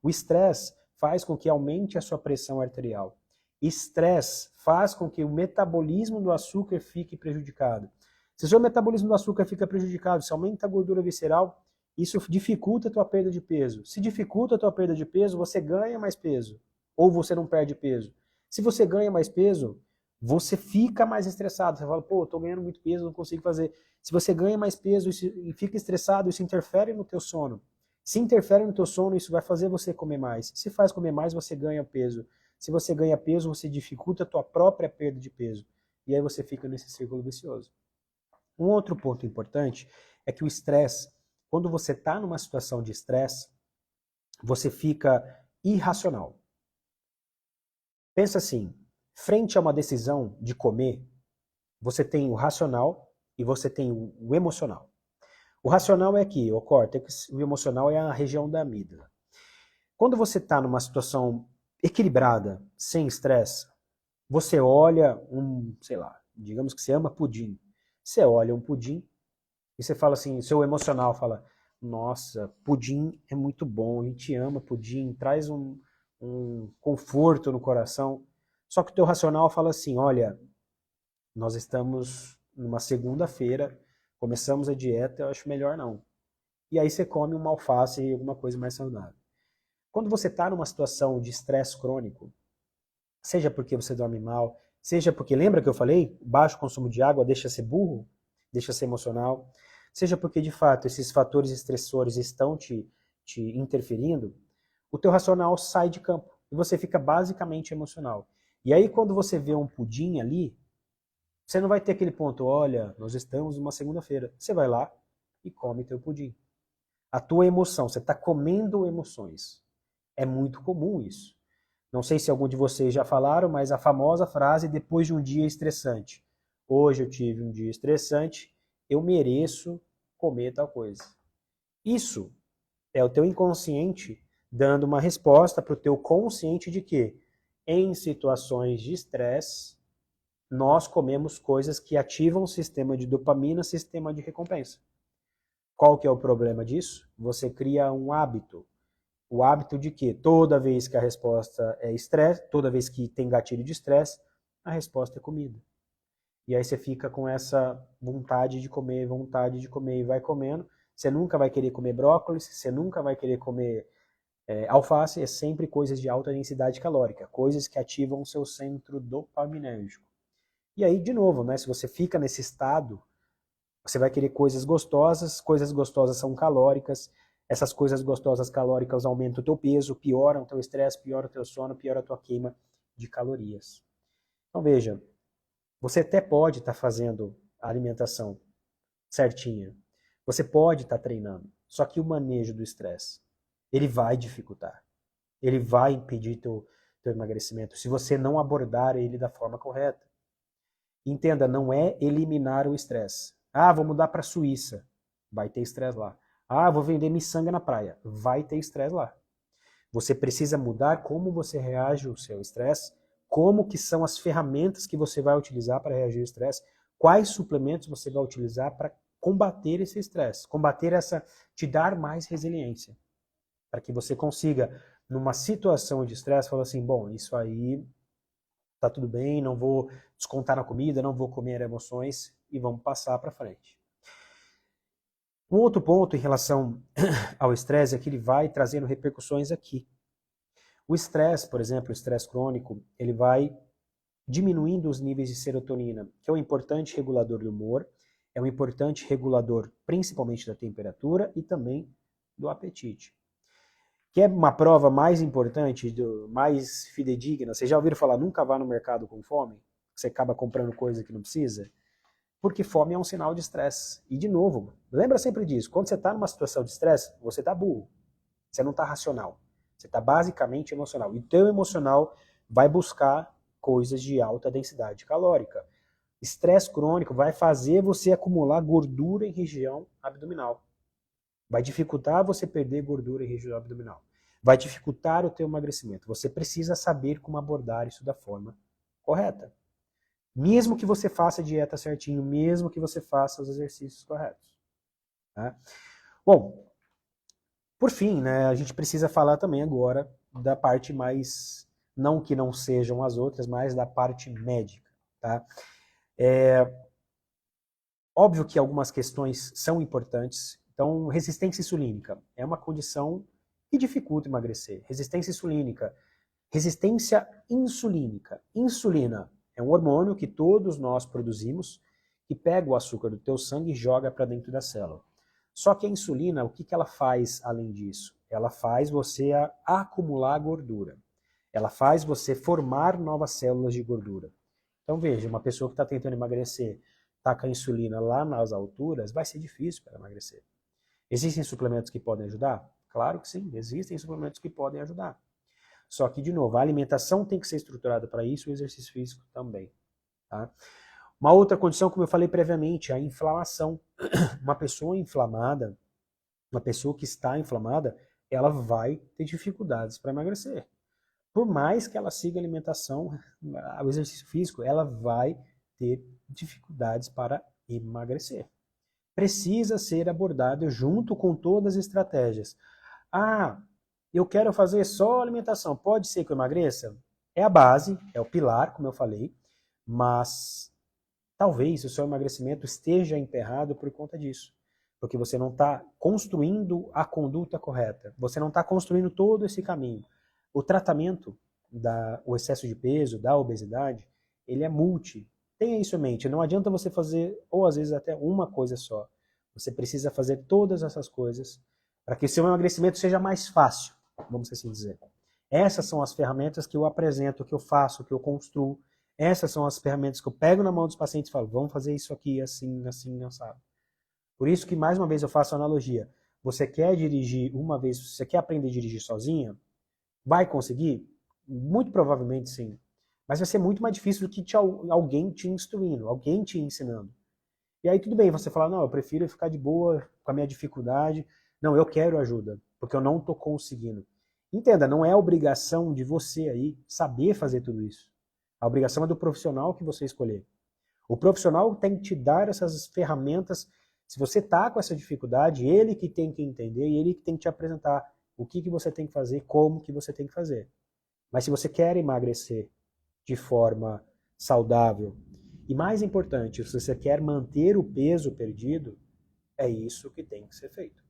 O estresse faz com que aumente a sua pressão arterial. Estresse faz com que o metabolismo do açúcar fique prejudicado. Se o seu metabolismo do açúcar fica prejudicado, se aumenta a gordura visceral, isso dificulta a tua perda de peso. Se dificulta a tua perda de peso, você ganha mais peso. Ou você não perde peso. Se você ganha mais peso, você fica mais estressado. Você fala, pô, eu tô ganhando muito peso, não consigo fazer. Se você ganha mais peso e fica estressado, isso interfere no teu sono. Se interfere no teu sono, isso vai fazer você comer mais. Se faz comer mais, você ganha peso. Se você ganha peso, você dificulta a tua própria perda de peso. E aí você fica nesse círculo vicioso. Um outro ponto importante é que o estresse, quando você está numa situação de estresse, você fica irracional. Pensa assim, frente a uma decisão de comer, você tem o racional e você tem o emocional. O racional é aqui, o córtex, o emocional é a região da amígdala. Quando você está numa situação equilibrada, sem estresse, você olha sei lá, digamos que você ama pudim. Você olha um pudim e você fala assim, seu emocional fala, nossa, pudim é muito bom, a gente ama pudim, traz um conforto no coração. Só que o teu racional fala assim, olha, nós estamos numa segunda-feira, começamos a dieta, eu acho melhor não. E aí você come uma alface e alguma coisa mais saudável. Quando você está numa situação de estresse crônico, seja porque você dorme mal, seja porque, lembra que eu falei, baixo consumo de água deixa ser burro, deixa ser emocional, seja porque de fato esses fatores estressores estão te interferindo, o teu racional sai de campo e você fica basicamente emocional. E aí quando você vê um pudim ali, você não vai ter aquele ponto, olha, nós estamos numa segunda-feira. Você vai lá e come teu pudim. A tua emoção, você está comendo emoções. É muito comum isso. Não sei se algum de vocês já falaram, mas a famosa frase depois de um dia estressante. Hoje eu tive um dia estressante, eu mereço comer tal coisa. Isso é o teu inconsciente dando uma resposta para o teu consciente de que em situações de estresse nós comemos coisas que ativam o sistema de dopamina, sistema de recompensa. Qual que é o problema disso? Você cria um hábito. O hábito de que toda vez que a resposta é estresse, toda vez que tem gatilho de estresse, a resposta é comida. E aí você fica com essa vontade de comer e vai comendo. Você nunca vai querer comer brócolis, você nunca vai querer comer alface, é sempre coisas de alta densidade calórica, coisas que ativam o seu centro dopaminérgico. E aí, de novo, né, se você fica nesse estado, você vai querer coisas gostosas são calóricas, essas coisas gostosas calóricas aumentam o teu peso, pioram o teu estresse, pioram o teu sono, piora a tua queima de calorias. Então veja, você até pode estar fazendo a alimentação certinha, você pode estar treinando, só que o manejo do estresse, ele vai dificultar, ele vai impedir teu emagrecimento, se você não abordar ele da forma correta. Entenda, não é eliminar o estresse. Ah, vou mudar para a Suíça. Vai ter estresse lá. Ah, vou vender miçanga na praia. Vai ter estresse lá. Você precisa mudar como você reage ao seu estresse, como que são as ferramentas que você vai utilizar para reagir ao estresse, quais suplementos você vai utilizar para combater esse estresse, te dar mais resiliência, para que você consiga, numa situação de estresse, falar assim, bom, isso aí tá tudo bem, não vou descontar na comida, não vou comer emoções e vamos passar para frente. Um outro ponto em relação ao estresse é que ele vai trazendo repercussões aqui. O estresse, por exemplo, o estresse crônico, ele vai diminuindo os níveis de serotonina, que é um importante regulador do humor, é um importante regulador principalmente da temperatura e também do apetite. Que é uma prova mais importante, mais fidedigna. Vocês já ouviram falar, nunca vá no mercado com fome? Você acaba comprando coisa que não precisa? Porque fome é um sinal de estresse. E de novo, lembra sempre disso, quando você está numa situação de estresse, você está burro. Você não está racional. Você está basicamente emocional. E o teu emocional vai buscar coisas de alta densidade calórica. Estresse crônico vai fazer você acumular gordura em região abdominal. Vai dificultar você perder gordura em região abdominal. Vai dificultar o teu emagrecimento. Você precisa saber como abordar isso da forma correta. Mesmo que você faça a dieta certinho, mesmo que você faça os exercícios corretos. Tá? Bom, por fim, né, a gente precisa falar também agora da parte mais, não que não sejam as outras, mas da parte médica. Tá? Óbvio que algumas questões são importantes. Então, resistência insulínica é uma condição que dificulta emagrecer. Resistência insulínica. Resistência insulínica. Insulina é um hormônio que todos nós produzimos, que pega o açúcar do teu sangue e joga para dentro da célula. Só que a insulina, o que ela faz além disso? Ela faz você acumular gordura. Ela faz você formar novas células de gordura. Então veja, uma pessoa que está tentando emagrecer tá com a insulina lá nas alturas, vai ser difícil para emagrecer. Existem suplementos que podem ajudar? Claro que sim, existem suplementos que podem ajudar. Só que, de novo, a alimentação tem que ser estruturada para isso, o exercício físico também. Tá? Uma outra condição, como eu falei previamente, é a inflamação. Uma pessoa inflamada, uma pessoa que está inflamada, ela vai ter dificuldades para emagrecer. Por mais que ela siga a alimentação, o exercício físico, ela vai ter dificuldades para emagrecer. Precisa ser abordado junto com todas as estratégias. Ah, eu quero fazer só alimentação, pode ser que eu emagreça? É a base, é o pilar, como eu falei, mas talvez o seu emagrecimento esteja emperrado por conta disso. Porque você não está construindo a conduta correta, você não está construindo todo esse caminho. O tratamento o excesso de peso, da obesidade, ele é multi. Tenha isso em mente, não adianta você fazer, ou às vezes até uma coisa só. Você precisa fazer todas essas coisas para que o seu emagrecimento seja mais fácil, vamos assim dizer. Essas são as ferramentas que eu apresento, que eu faço, que eu construo. Essas são as ferramentas que eu pego na mão dos pacientes e falo, vamos fazer isso aqui assim, assim, não sabe. Por isso que, mais uma vez, eu faço a analogia. Você quer dirigir uma vez, você quer aprender a dirigir sozinha? Vai conseguir? Muito provavelmente sim. Mas vai ser muito mais difícil do que alguém te instruindo, alguém te ensinando. E aí tudo bem, você fala, não, eu prefiro ficar de boa com a minha dificuldade. Não, eu quero ajuda, porque eu não estou conseguindo. Entenda, não é obrigação de você aí saber fazer tudo isso. A obrigação é do profissional que você escolher. O profissional tem que te dar essas ferramentas. Se você está com essa dificuldade, ele que tem que entender e ele que tem que te apresentar o que você tem que fazer, como que você tem que fazer. Mas se você quer emagrecer de forma saudável, e mais importante, se você quer manter o peso perdido, é isso que tem que ser feito.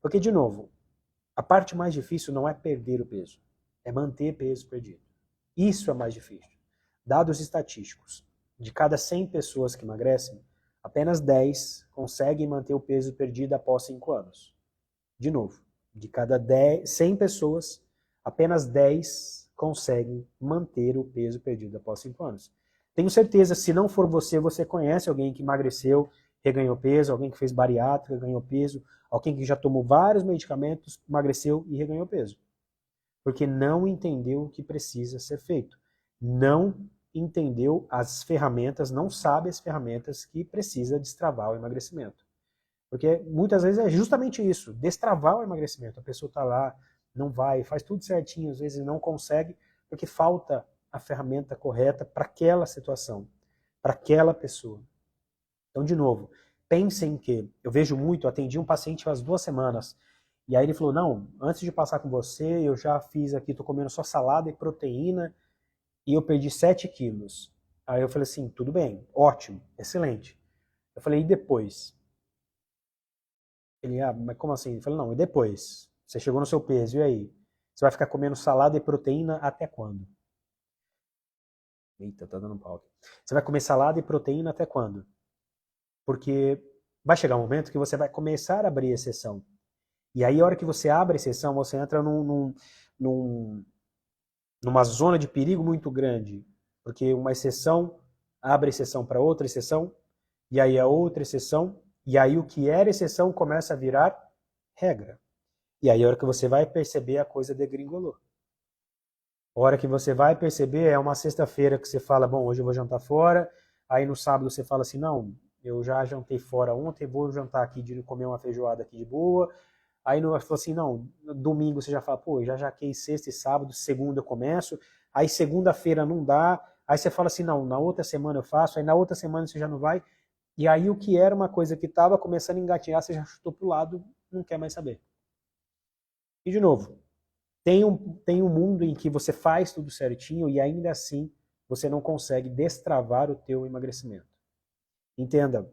Porque, de novo, a parte mais difícil não é perder o peso, é manter peso perdido. Isso é mais difícil. Dados estatísticos. De cada 100 pessoas que emagrecem, apenas 10 conseguem manter o peso perdido após 5 anos. De novo, de cada 100 pessoas, apenas 10 conseguem manter o peso perdido após 5 anos. Tenho certeza, se não for você, você conhece alguém que emagreceu, reganhou peso, alguém que fez bariátrica, ganhou peso, alguém que já tomou vários medicamentos, emagreceu e reganhou peso. Porque não entendeu o que precisa ser feito. Não entendeu as ferramentas, não sabe as ferramentas que precisa destravar o emagrecimento. Porque muitas vezes é justamente isso, destravar o emagrecimento. A pessoa está lá, não vai, faz tudo certinho, às vezes não consegue, porque falta a ferramenta correta para aquela situação, para aquela pessoa. Então, de novo, pensem que, eu vejo muito, atendi um paciente faz 2 semanas, e aí ele falou, não, antes de passar com você, eu já fiz aqui, estou comendo só salada e proteína, e eu perdi 7 quilos. Aí eu falei assim, tudo bem, ótimo, excelente. Eu falei, e depois? Ele, mas como assim? Eu falei, não, e depois? Você chegou no seu peso, e aí? Você vai ficar comendo salada e proteína até quando? Eita, tá dando pau aqui. Você vai comer salada e proteína até quando? Porque vai chegar um momento que você vai começar a abrir exceção. E aí, a hora que você abre exceção, você entra numa zona de perigo muito grande. Porque uma exceção abre exceção para outra exceção, e aí a outra exceção, e aí o que era exceção começa a virar regra. E aí a hora que você vai perceber, a coisa degringolou. A hora que você vai perceber, é uma sexta-feira que você fala, bom, hoje eu vou jantar fora, aí no sábado você fala assim, não, eu já jantei fora ontem, vou jantar aqui, comer uma feijoada aqui de boa. Aí no, fala assim, não, domingo você já fala, pô, já jaquei sexta e sábado, segunda eu começo, aí segunda-feira não dá, aí você fala assim, não, na outra semana eu faço, aí na outra semana você já não vai, e aí o que era uma coisa que estava começando a engatinhar, você já chutou pro lado, não quer mais saber. E de novo, tem um mundo em que você faz tudo certinho e ainda assim você não consegue destravar o teu emagrecimento. Entenda,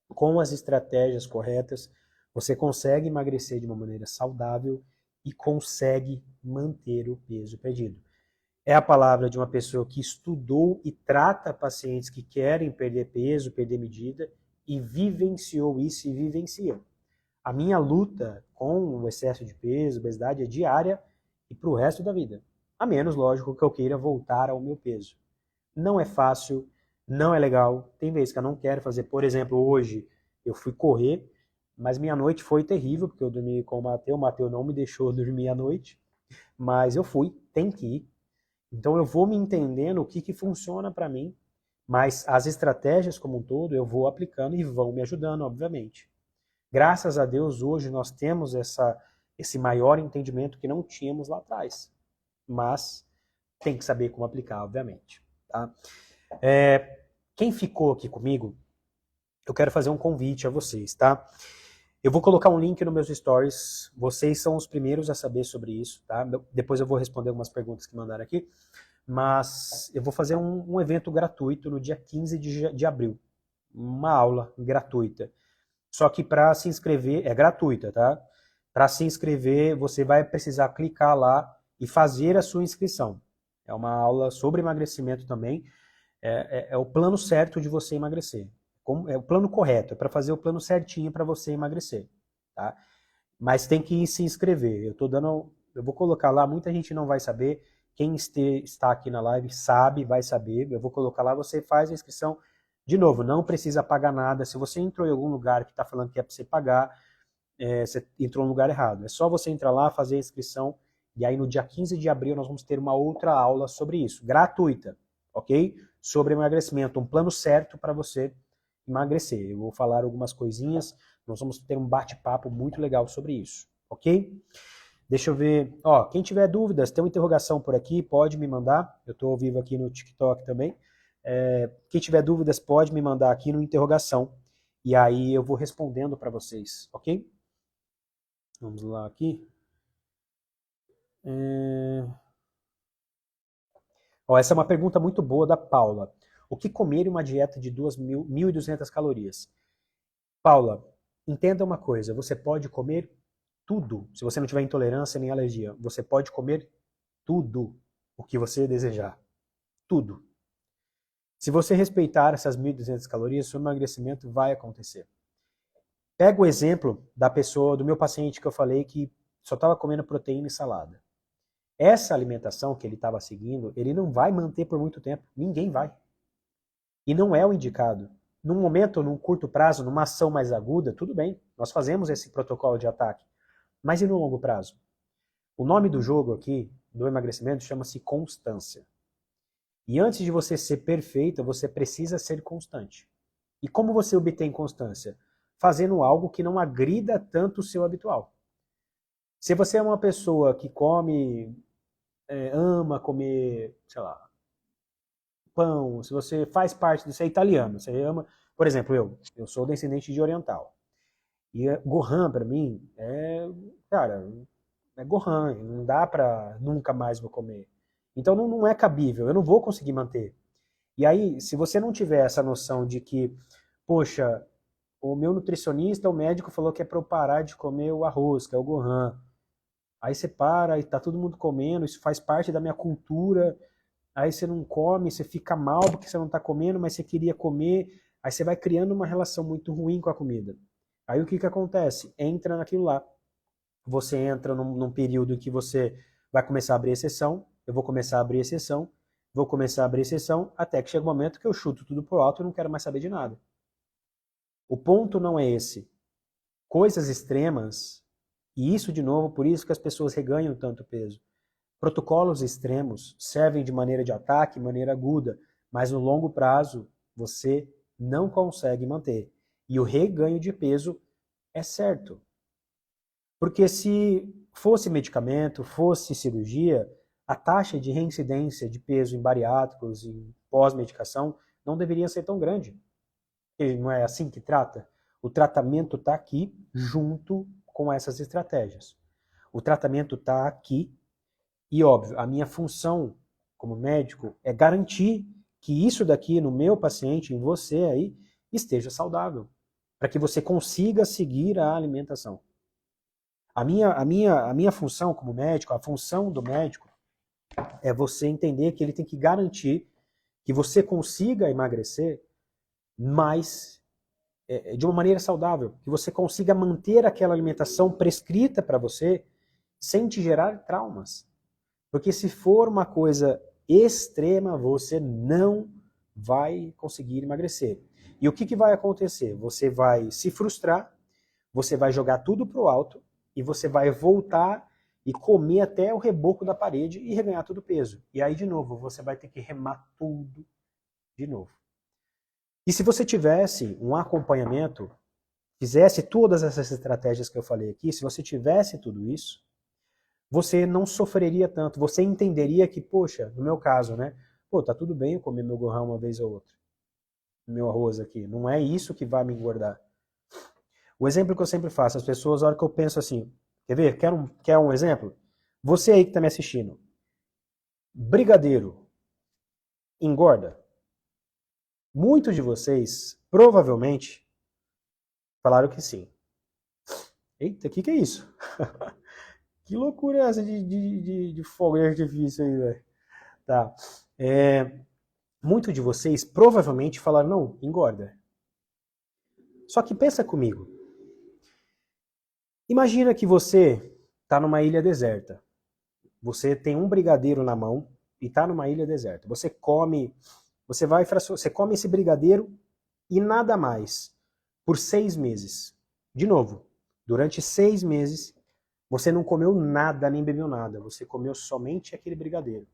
com as estratégias corretas, você consegue emagrecer de uma maneira saudável e consegue manter o peso perdido. É a palavra de uma pessoa que estudou e trata pacientes que querem perder peso, perder medida e vivenciou isso e vivencia. A minha luta com o excesso de peso, obesidade, é diária e para o resto da vida. A menos, lógico, que eu queira voltar ao meu peso. Não é fácil, não é legal. Tem vezes que eu não quero fazer. Por exemplo, hoje eu fui correr, mas minha noite foi terrível, porque eu dormi com o Matheus não me deixou dormir à noite, mas eu fui, tem que ir. Então eu vou me entendendo o que, que funciona para mim, mas as estratégias como um todo eu vou aplicando e vão me ajudando, obviamente. Graças a Deus, hoje nós temos esse maior entendimento que não tínhamos lá atrás. Mas tem que saber como aplicar, obviamente. Tá? Quem ficou aqui comigo, eu quero fazer um convite a vocês, tá? Eu vou colocar um link nos meus stories. Vocês são os primeiros a saber sobre isso, tá? Depois eu vou responder algumas perguntas que mandaram aqui. Mas eu vou fazer um evento gratuito no dia 15 de abril. Uma aula gratuita. Só que para se inscrever, é gratuita, tá? Para se inscrever, você vai precisar clicar lá e fazer a sua inscrição. É uma aula sobre emagrecimento também. É o plano certo de você emagrecer. É o plano correto, é para fazer o plano certinho para você emagrecer, tá? Mas tem que se inscrever. Eu vou colocar lá, muita gente não vai saber. Quem está aqui na live sabe, vai saber. Eu vou colocar lá, você faz a inscrição. De novo, não precisa pagar nada. Se você entrou em algum lugar que está falando que é para você pagar, você entrou no lugar errado. É só você entrar lá, fazer a inscrição, e aí no dia 15 de abril nós vamos ter uma outra aula sobre isso, gratuita, ok? Sobre emagrecimento, um plano certo para você emagrecer. Eu vou falar algumas coisinhas, nós vamos ter um bate-papo muito legal sobre isso, ok? Deixa eu ver, ó, quem tiver dúvidas, tem uma interrogação por aqui, pode me mandar, eu estou ao vivo aqui no TikTok também. Quem tiver dúvidas pode me mandar aqui no interrogação, e aí eu vou respondendo para vocês, ok? Vamos lá aqui. Ó, essa é uma pergunta muito boa da Paula. O que comer em uma dieta de 1.200 calorias? Paula, entenda uma coisa, você pode comer tudo, se você não tiver intolerância nem alergia, você pode comer tudo o que você desejar. Tudo. Se você respeitar essas 1.200 calorias, seu emagrecimento vai acontecer. Pega o exemplo da pessoa, do meu paciente que eu falei que só estava comendo proteína e salada. Essa alimentação que ele estava seguindo, ele não vai manter por muito tempo. Ninguém vai. E não é o indicado. Num momento, num curto prazo, numa ação mais aguda, tudo bem. Nós fazemos esse protocolo de ataque. Mas e no longo prazo? O nome do jogo aqui, do emagrecimento, chama-se constância. E antes de você ser perfeita, você precisa ser constante. E como você obtém constância? Fazendo algo que não agrida tanto o seu habitual. Se você é uma pessoa que ama comer, sei lá, pão, se você faz parte disso, é italiano, você ama, por exemplo, eu sou descendente de oriental. E Gohan, para mim, cara, é Gohan, não dá pra nunca mais vou comer. Então não é cabível, eu não vou conseguir manter. E aí, se você não tiver essa noção de que, poxa, o meu nutricionista, o médico falou que é para eu parar de comer o arroz, que é o Gohan. Aí você para e tá todo mundo comendo, isso faz parte da minha cultura. Aí você não come, você fica mal porque você não tá comendo, mas você queria comer. Aí você vai criando uma relação muito ruim com a comida. Aí o que que acontece? Entra naquilo lá. Você entra num período em que você vai começar a abrir exceção, eu vou começar a abrir exceção, vou começar a abrir exceção, até que chega o um momento que eu chuto tudo pro alto e não quero mais saber de nada. O ponto não é esse. Coisas extremas, e isso de novo, por isso que as pessoas reganham tanto peso. Protocolos extremos servem de maneira de ataque, maneira aguda, mas no longo prazo você não consegue manter. E o reganho de peso é certo. Porque se fosse medicamento, fosse cirurgia, a taxa de reincidência de peso em bariátricos e pós-medicação não deveria ser tão grande. E não é assim que trata? O tratamento está aqui junto com essas estratégias. O tratamento está aqui e, óbvio, a minha função como médico é garantir que isso daqui no meu paciente, em você aí, esteja saudável, para que você consiga seguir a alimentação. A minha função como médico, a função do médico, é você entender que ele tem que garantir que você consiga emagrecer, mas de uma maneira saudável, que você consiga manter aquela alimentação prescrita para você sem te gerar traumas. Porque se for uma coisa extrema, você não vai conseguir emagrecer. E o que vai acontecer? Você vai se frustrar, você vai jogar tudo pro alto e você vai voltar e comer até o reboco da parede e reganhar todo o peso. E aí, de novo, você vai ter que remar tudo de novo. E se você tivesse um acompanhamento, fizesse todas essas estratégias que eu falei aqui, se você tivesse tudo isso, você não sofreria tanto, você entenderia que, poxa, no meu caso, né? Pô, tá tudo bem eu comer meu gohan uma vez ou outra, meu arroz aqui, não é isso que vai me engordar. O exemplo que eu sempre faço, as pessoas, a hora que eu penso assim, quer ver? Quer um exemplo? Você aí que tá me assistindo, brigadeiro engorda? Muitos de vocês, provavelmente, falaram que sim. Eita, o que é isso? Que loucura é essa de fogo de artifício aí, velho? Tá. Muitos de vocês provavelmente falaram, não, engorda. Só que pensa comigo. Imagina que você está numa ilha deserta. Você tem um brigadeiro na mão e está numa ilha deserta. Você come esse brigadeiro e nada mais por 6 meses. De novo, durante 6 meses você não comeu nada nem bebeu nada. Você comeu somente aquele brigadeiro.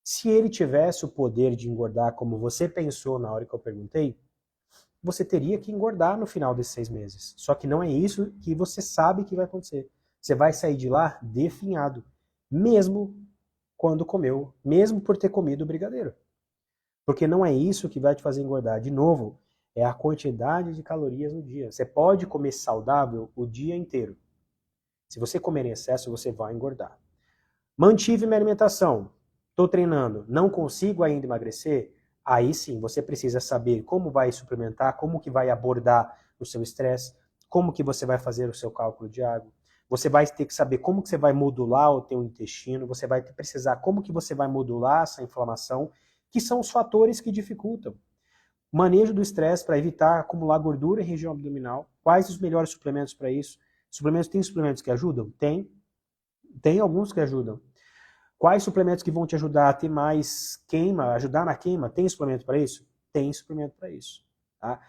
Se ele tivesse o poder de engordar como você pensou na hora que eu perguntei, você teria que engordar no final desses 6 meses. Só que não é isso que você sabe que vai acontecer. Você vai sair de lá definhado, mesmo quando comeu, mesmo por ter comido o brigadeiro. Porque não é isso que vai te fazer engordar. De novo, é a quantidade de calorias no dia. Você pode comer saudável o dia inteiro. Se você comer em excesso, você vai engordar. Mantive minha alimentação, estou treinando, não consigo ainda emagrecer, aí sim, você precisa saber como vai suplementar, como que vai abordar o seu estresse, como que você vai fazer o seu cálculo de água. Você vai ter que saber como que você vai modular o teu intestino, você vai precisar como que você vai modular essa inflamação, que são os fatores que dificultam. Manejo do estresse para evitar acumular gordura em região abdominal. Quais os melhores suplementos para isso? Tem suplementos que ajudam? Tem alguns que ajudam. Quais suplementos que vão te ajudar a ter mais queima, ajudar na queima? Tem suplemento para isso? Tem suplemento para isso. Tá?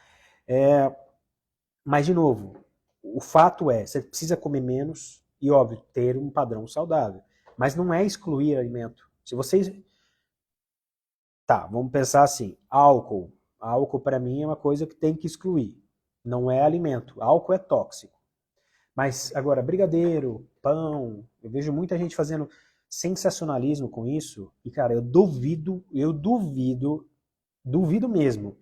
Mas, de novo, o fato é, você precisa comer menos e, óbvio, ter um padrão saudável. Mas não é excluir alimento. Se vocês... Tá, vamos pensar assim, álcool. Álcool, para mim, é uma coisa que tem que excluir. Não é alimento. Álcool é tóxico. Mas, agora, brigadeiro, pão, eu vejo muita gente fazendo sensacionalismo com isso, e, cara, eu duvido mesmo,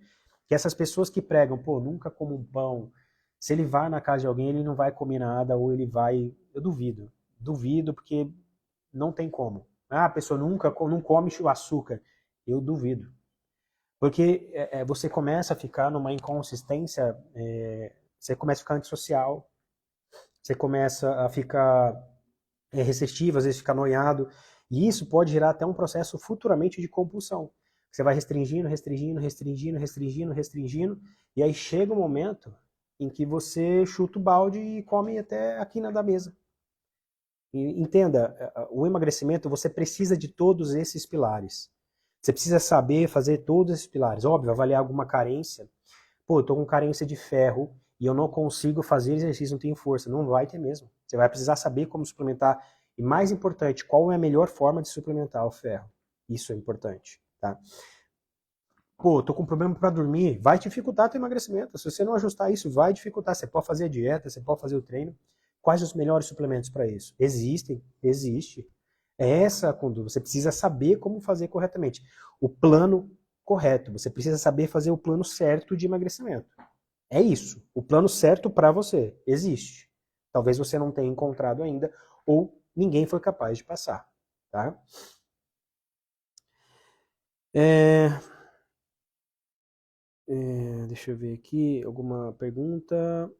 que essas pessoas que pregam, pô, nunca como um pão, se ele vai na casa de alguém, ele não vai comer nada, ou ele vai... Eu duvido, porque não tem como. Ah, a pessoa nunca não come açúcar. Eu duvido. Porque você começa a ficar numa inconsistência, você começa a ficar antissocial, você começa a ficar receptivo, às vezes ficar noiado, e isso pode gerar até um processo futuramente de compulsão. Você vai restringindo, e aí chega um momento em que você chuta o balde e come até a quina da mesa. E entenda, o emagrecimento, você precisa de todos esses pilares. Você precisa saber fazer todos esses pilares. Óbvio, avaliar alguma carência. Pô, eu tô com carência de ferro e eu não consigo fazer exercício, não tenho força. Não vai ter mesmo. Você vai precisar saber como suplementar. E mais importante, qual é a melhor forma de suplementar o ferro. Isso é importante, tá? Pô, tô com problema para dormir. Vai dificultar teu emagrecimento. Se você não ajustar isso, vai dificultar. Você pode fazer a dieta, você pode fazer o treino. Quais os melhores suplementos para isso? Existe. É essa a conduta. Você precisa saber como fazer corretamente. O plano correto. Você precisa saber fazer o plano certo de emagrecimento. É isso. O plano certo para você existe. Talvez você não tenha encontrado ainda ou ninguém foi capaz de passar. Tá? Deixa eu ver aqui alguma pergunta.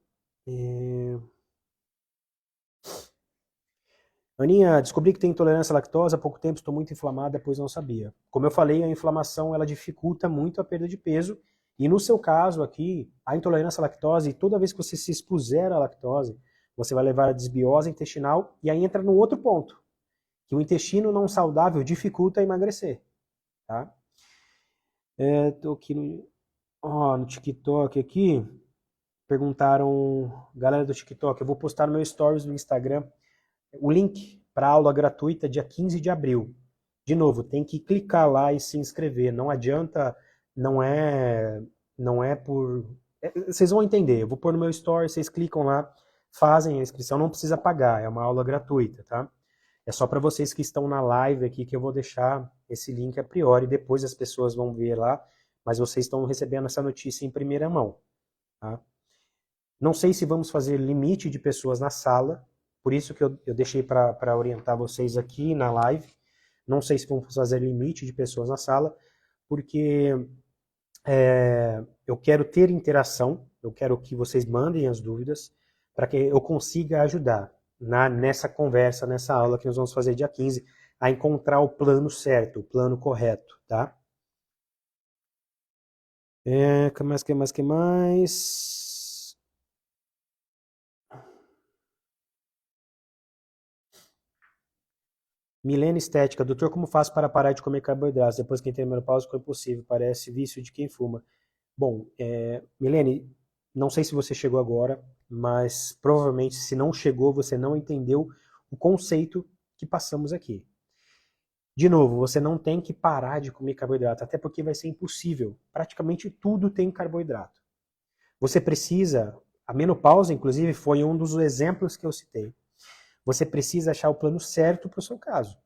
Aninha, descobri que tenho intolerância à lactose há pouco tempo, estou muito inflamada, pois não sabia. Como eu falei, a inflamação ela dificulta muito a perda de peso, e no seu caso aqui, a intolerância à lactose, toda vez que você se expuser à lactose, você vai levar a desbiose intestinal, e aí entra no outro ponto, que o intestino não saudável dificulta emagrecer. Tá? Tô aqui no TikTok aqui. Perguntaram, galera do TikTok, eu vou postar no meu stories do Instagram o link para a aula gratuita dia 15 de abril. De novo, tem que clicar lá e se inscrever. Não adianta, não é, não é por. Vocês vão entender. Eu vou pôr no meu story, vocês clicam lá, fazem a inscrição, não precisa pagar, é uma aula gratuita, tá? É só para vocês que estão na live aqui que eu vou deixar esse link a priori, depois as pessoas vão ver lá, mas vocês estão recebendo essa notícia em primeira mão, tá? Não sei se vamos fazer limite de pessoas na sala, por isso que eu deixei para orientar vocês aqui na live. Não sei se vamos fazer limite de pessoas na sala, porque eu quero ter interação, eu quero que vocês mandem as dúvidas, para que eu consiga ajudar nessa conversa, nessa aula que nós vamos fazer dia 15, a encontrar o plano certo, o plano correto, tá? Que mais? Milena Estética, doutor, como faço para parar de comer carboidratos? Depois que entrei na menopausa ficou impossível, parece vício de quem fuma. Bom, Milene, não sei se você chegou agora, mas provavelmente se não chegou, você não entendeu o conceito que passamos aqui. De novo, você não tem que parar de comer carboidrato, até porque vai ser impossível. Praticamente tudo tem carboidrato. Você precisa, a menopausa, inclusive, foi um dos exemplos que eu citei. Você precisa achar o plano certo para o seu caso.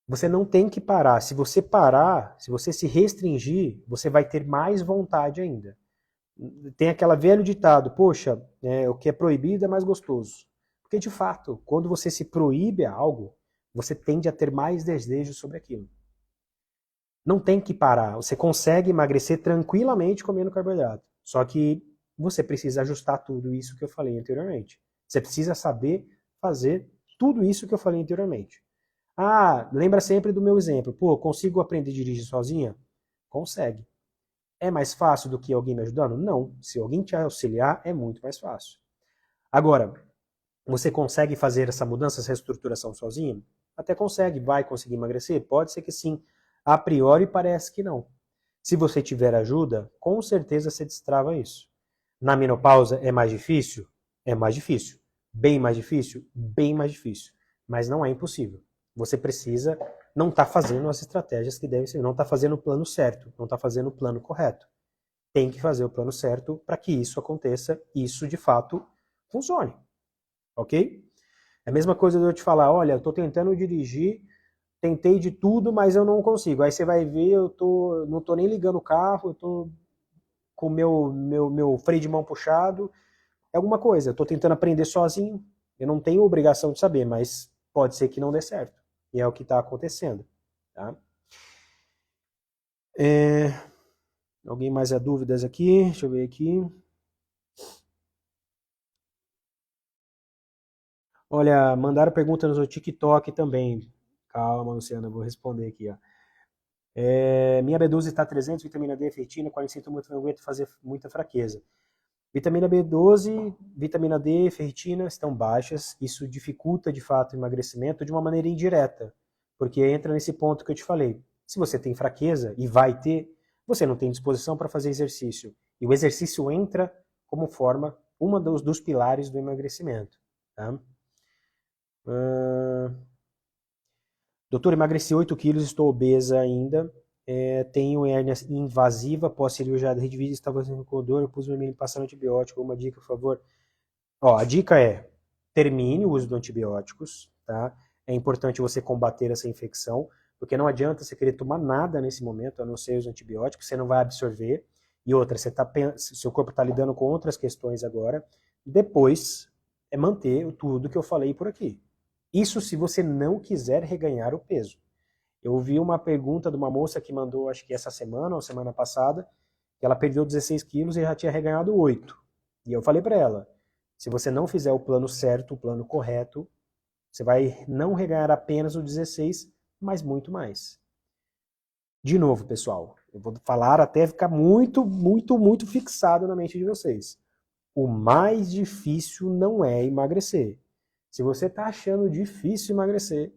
Você não tem que parar. Se você parar, se você se restringir, você vai ter mais vontade ainda. Tem aquele velho ditado, poxa, o que é proibido é mais gostoso. Porque, de fato, quando você se proíbe a algo, você tende a ter mais desejo sobre aquilo. Não tem que parar. Você consegue emagrecer tranquilamente comendo carboidrato. Só que você precisa ajustar tudo isso que eu falei anteriormente. Você precisa saber fazer tudo isso que eu falei anteriormente. Ah, lembra sempre do meu exemplo. Pô, consigo aprender a dirigir sozinha? Consegue. É mais fácil do que alguém me ajudando? Não. Se alguém te auxiliar, é muito mais fácil. Agora, você consegue fazer essa mudança, essa reestruturação sozinho? Até consegue. Vai conseguir emagrecer? Pode ser que sim. A priori parece que não. Se você tiver ajuda, com certeza você destrava isso. Na menopausa é mais difícil? É mais difícil. Bem mais difícil? Bem mais difícil. Mas não é impossível. Você precisa não estar fazendo as estratégias que devem ser, não está fazendo o plano certo, não está fazendo o plano correto. Tem que fazer o plano certo para que isso aconteça e isso de fato funcione. Ok? É a mesma coisa de eu te falar, olha, eu estou tentando dirigir, tentei de tudo, mas eu não consigo. Aí você vai ver, não estou nem ligando o carro, eu estou com o meu freio de mão puxado, é alguma coisa. Eu estou tentando aprender sozinho, eu não tenho obrigação de saber, mas pode ser que não dê certo. E é o que está acontecendo. Tá? Alguém mais há dúvidas aqui? Deixa eu ver aqui. Olha, mandaram perguntas no TikTok também. Calma, Luciana, vou responder aqui. Ó. Minha B12 está 300, vitamina D, ferritina, quando sinto muito, não aguento fazer muita fraqueza. Vitamina B12, vitamina D, ferritina estão baixas. Isso dificulta, de fato, o emagrecimento de uma maneira indireta. Porque entra nesse ponto que eu te falei. Se você tem fraqueza, e vai ter, você não tem disposição para fazer exercício. E o exercício entra como forma, uma dos pilares do emagrecimento. Tá? Doutor, emagreci 8 quilos, estou obesa ainda. Tenho hérnia invasiva, pós-cirurgia de rede, estava fazendo com dor, eu pus meu menino passando antibiótico. Uma dica, por favor. Ó, a dica é, termine o uso de antibióticos, tá? É importante você combater essa infecção, porque não adianta você querer tomar nada nesse momento, a não ser os antibióticos, você não vai absorver. E outra, seu corpo está lidando com outras questões agora. Depois, é manter tudo que eu falei por aqui. Isso se você não quiser reganhar o peso. Eu ouvi uma pergunta de uma moça que mandou, acho que essa semana ou semana passada, que ela perdeu 16 quilos e já tinha reganhado 8. E eu falei para ela, se você não fizer o plano certo, o plano correto, você vai não reganhar apenas o 16, mas muito mais. De novo, pessoal, eu vou falar até ficar muito, muito, muito fixado na mente de vocês. O mais difícil não é emagrecer. Se você está achando difícil emagrecer,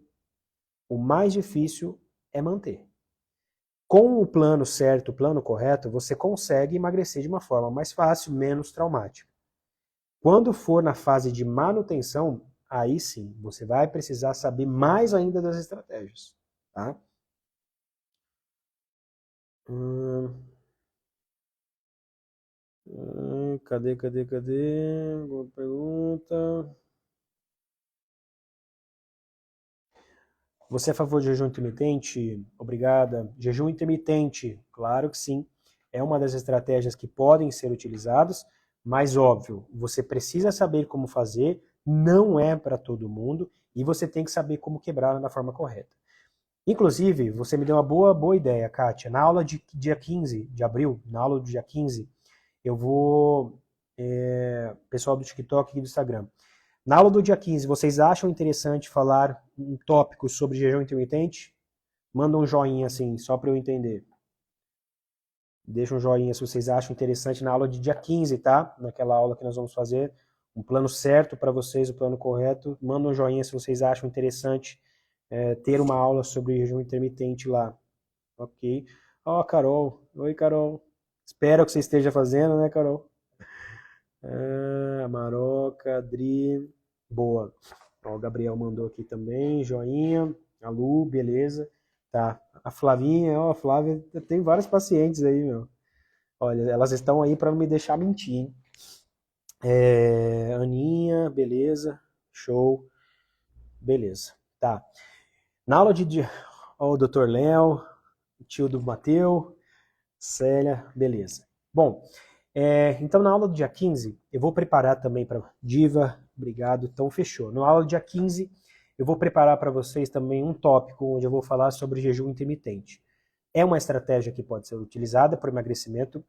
o mais difícil é manter. Com o plano certo, o plano correto, você consegue emagrecer de uma forma mais fácil, menos traumática. Quando for na fase de manutenção, aí sim, você vai precisar saber mais ainda das estratégias, tá? Cadê? Boa pergunta. Você é a favor de jejum intermitente? Obrigada. Jejum intermitente, claro que sim. É uma das estratégias que podem ser utilizadas, mas óbvio, você precisa saber como fazer, não é para todo mundo, e você tem que saber como quebrá-la da forma correta. Inclusive, você me deu uma boa ideia, Kátia. Na aula de dia 15 de abril, na aula do dia 15, eu vou... pessoal do TikTok e do Instagram. Na aula do dia 15, vocês acham interessante falar um tópico sobre jejum intermitente? Manda um joinha assim, só para eu entender. Deixa um joinha se vocês acham interessante na aula de dia 15, tá? Naquela aula que nós vamos fazer. Um plano certo para vocês, o plano correto. Manda um joinha se vocês acham interessante ter uma aula sobre jejum intermitente lá. Ok? Ó, Carol. Oi, Carol. Espero que você esteja fazendo, né, Carol? Maroca, Adri. Boa. Ó, o Gabriel mandou aqui também, joinha. A Lu, beleza. Tá. A Flavinha, ó, a Flávia, tem vários pacientes aí, meu. Olha, elas estão aí para não me deixar mentir, hein? Aninha, beleza. Show. Beleza. Tá. Na aula de. Ó, o Dr. Léo, tio do Mateu, Célia, beleza. Bom, então na aula do dia 15, eu vou preparar também para Diva, obrigado, então fechou. Na aula do dia 15, eu vou preparar para vocês também um tópico onde eu vou falar sobre jejum intermitente. É uma estratégia que pode ser utilizada para emagrecimento,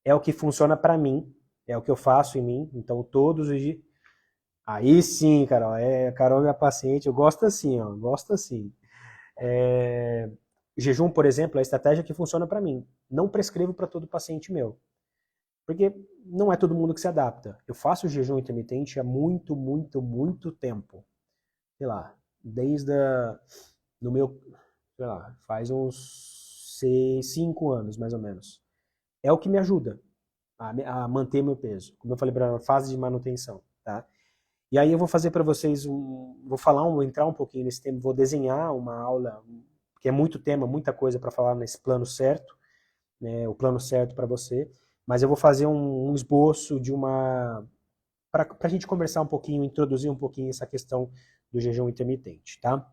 é o que funciona para mim, é o que eu faço em mim, então todos os dias... Aí sim, Carol, Carol é minha paciente, eu gosto assim, ó, gosto assim. Jejum, por exemplo, é a estratégia que funciona para mim. Não prescrevo para todo paciente meu. Porque não é todo mundo que se adapta. Eu faço jejum intermitente há muito tempo. Sei lá, desde no meu, sei lá, faz uns 5 anos, mais ou menos. É o que me ajuda a manter meu peso. Como eu falei, para a fase de manutenção, tá? E aí eu vou fazer para vocês vou entrar um pouquinho nesse tema, vou desenhar uma aula, que é muito tema, muita coisa para falar nesse plano certo, né, o plano certo para você, mas eu vou fazer um esboço de uma... para a gente conversar um pouquinho, introduzir um pouquinho essa questão do jejum intermitente, tá?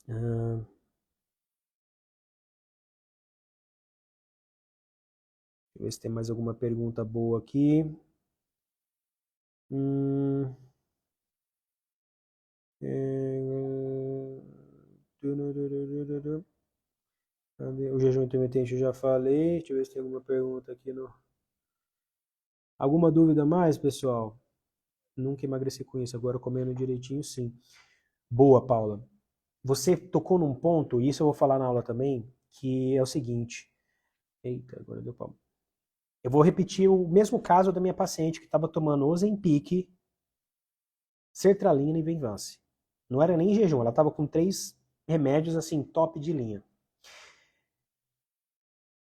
Deixa eu ver se tem mais alguma pergunta boa aqui. Hum, o jejum intermitente eu já falei. Deixa eu ver se tem alguma pergunta aqui no... Alguma dúvida mais, pessoal? Nunca emagreci com isso, agora comendo direitinho, sim. Boa, Paula. Você tocou num ponto, e isso eu vou falar na aula também, que é o seguinte. Eita, agora deu pau. Eu vou repetir o mesmo caso da minha paciente que estava tomando Ozempic, sertralina e Venvance. Não era nem jejum, ela estava com 3 remédios assim, top de linha.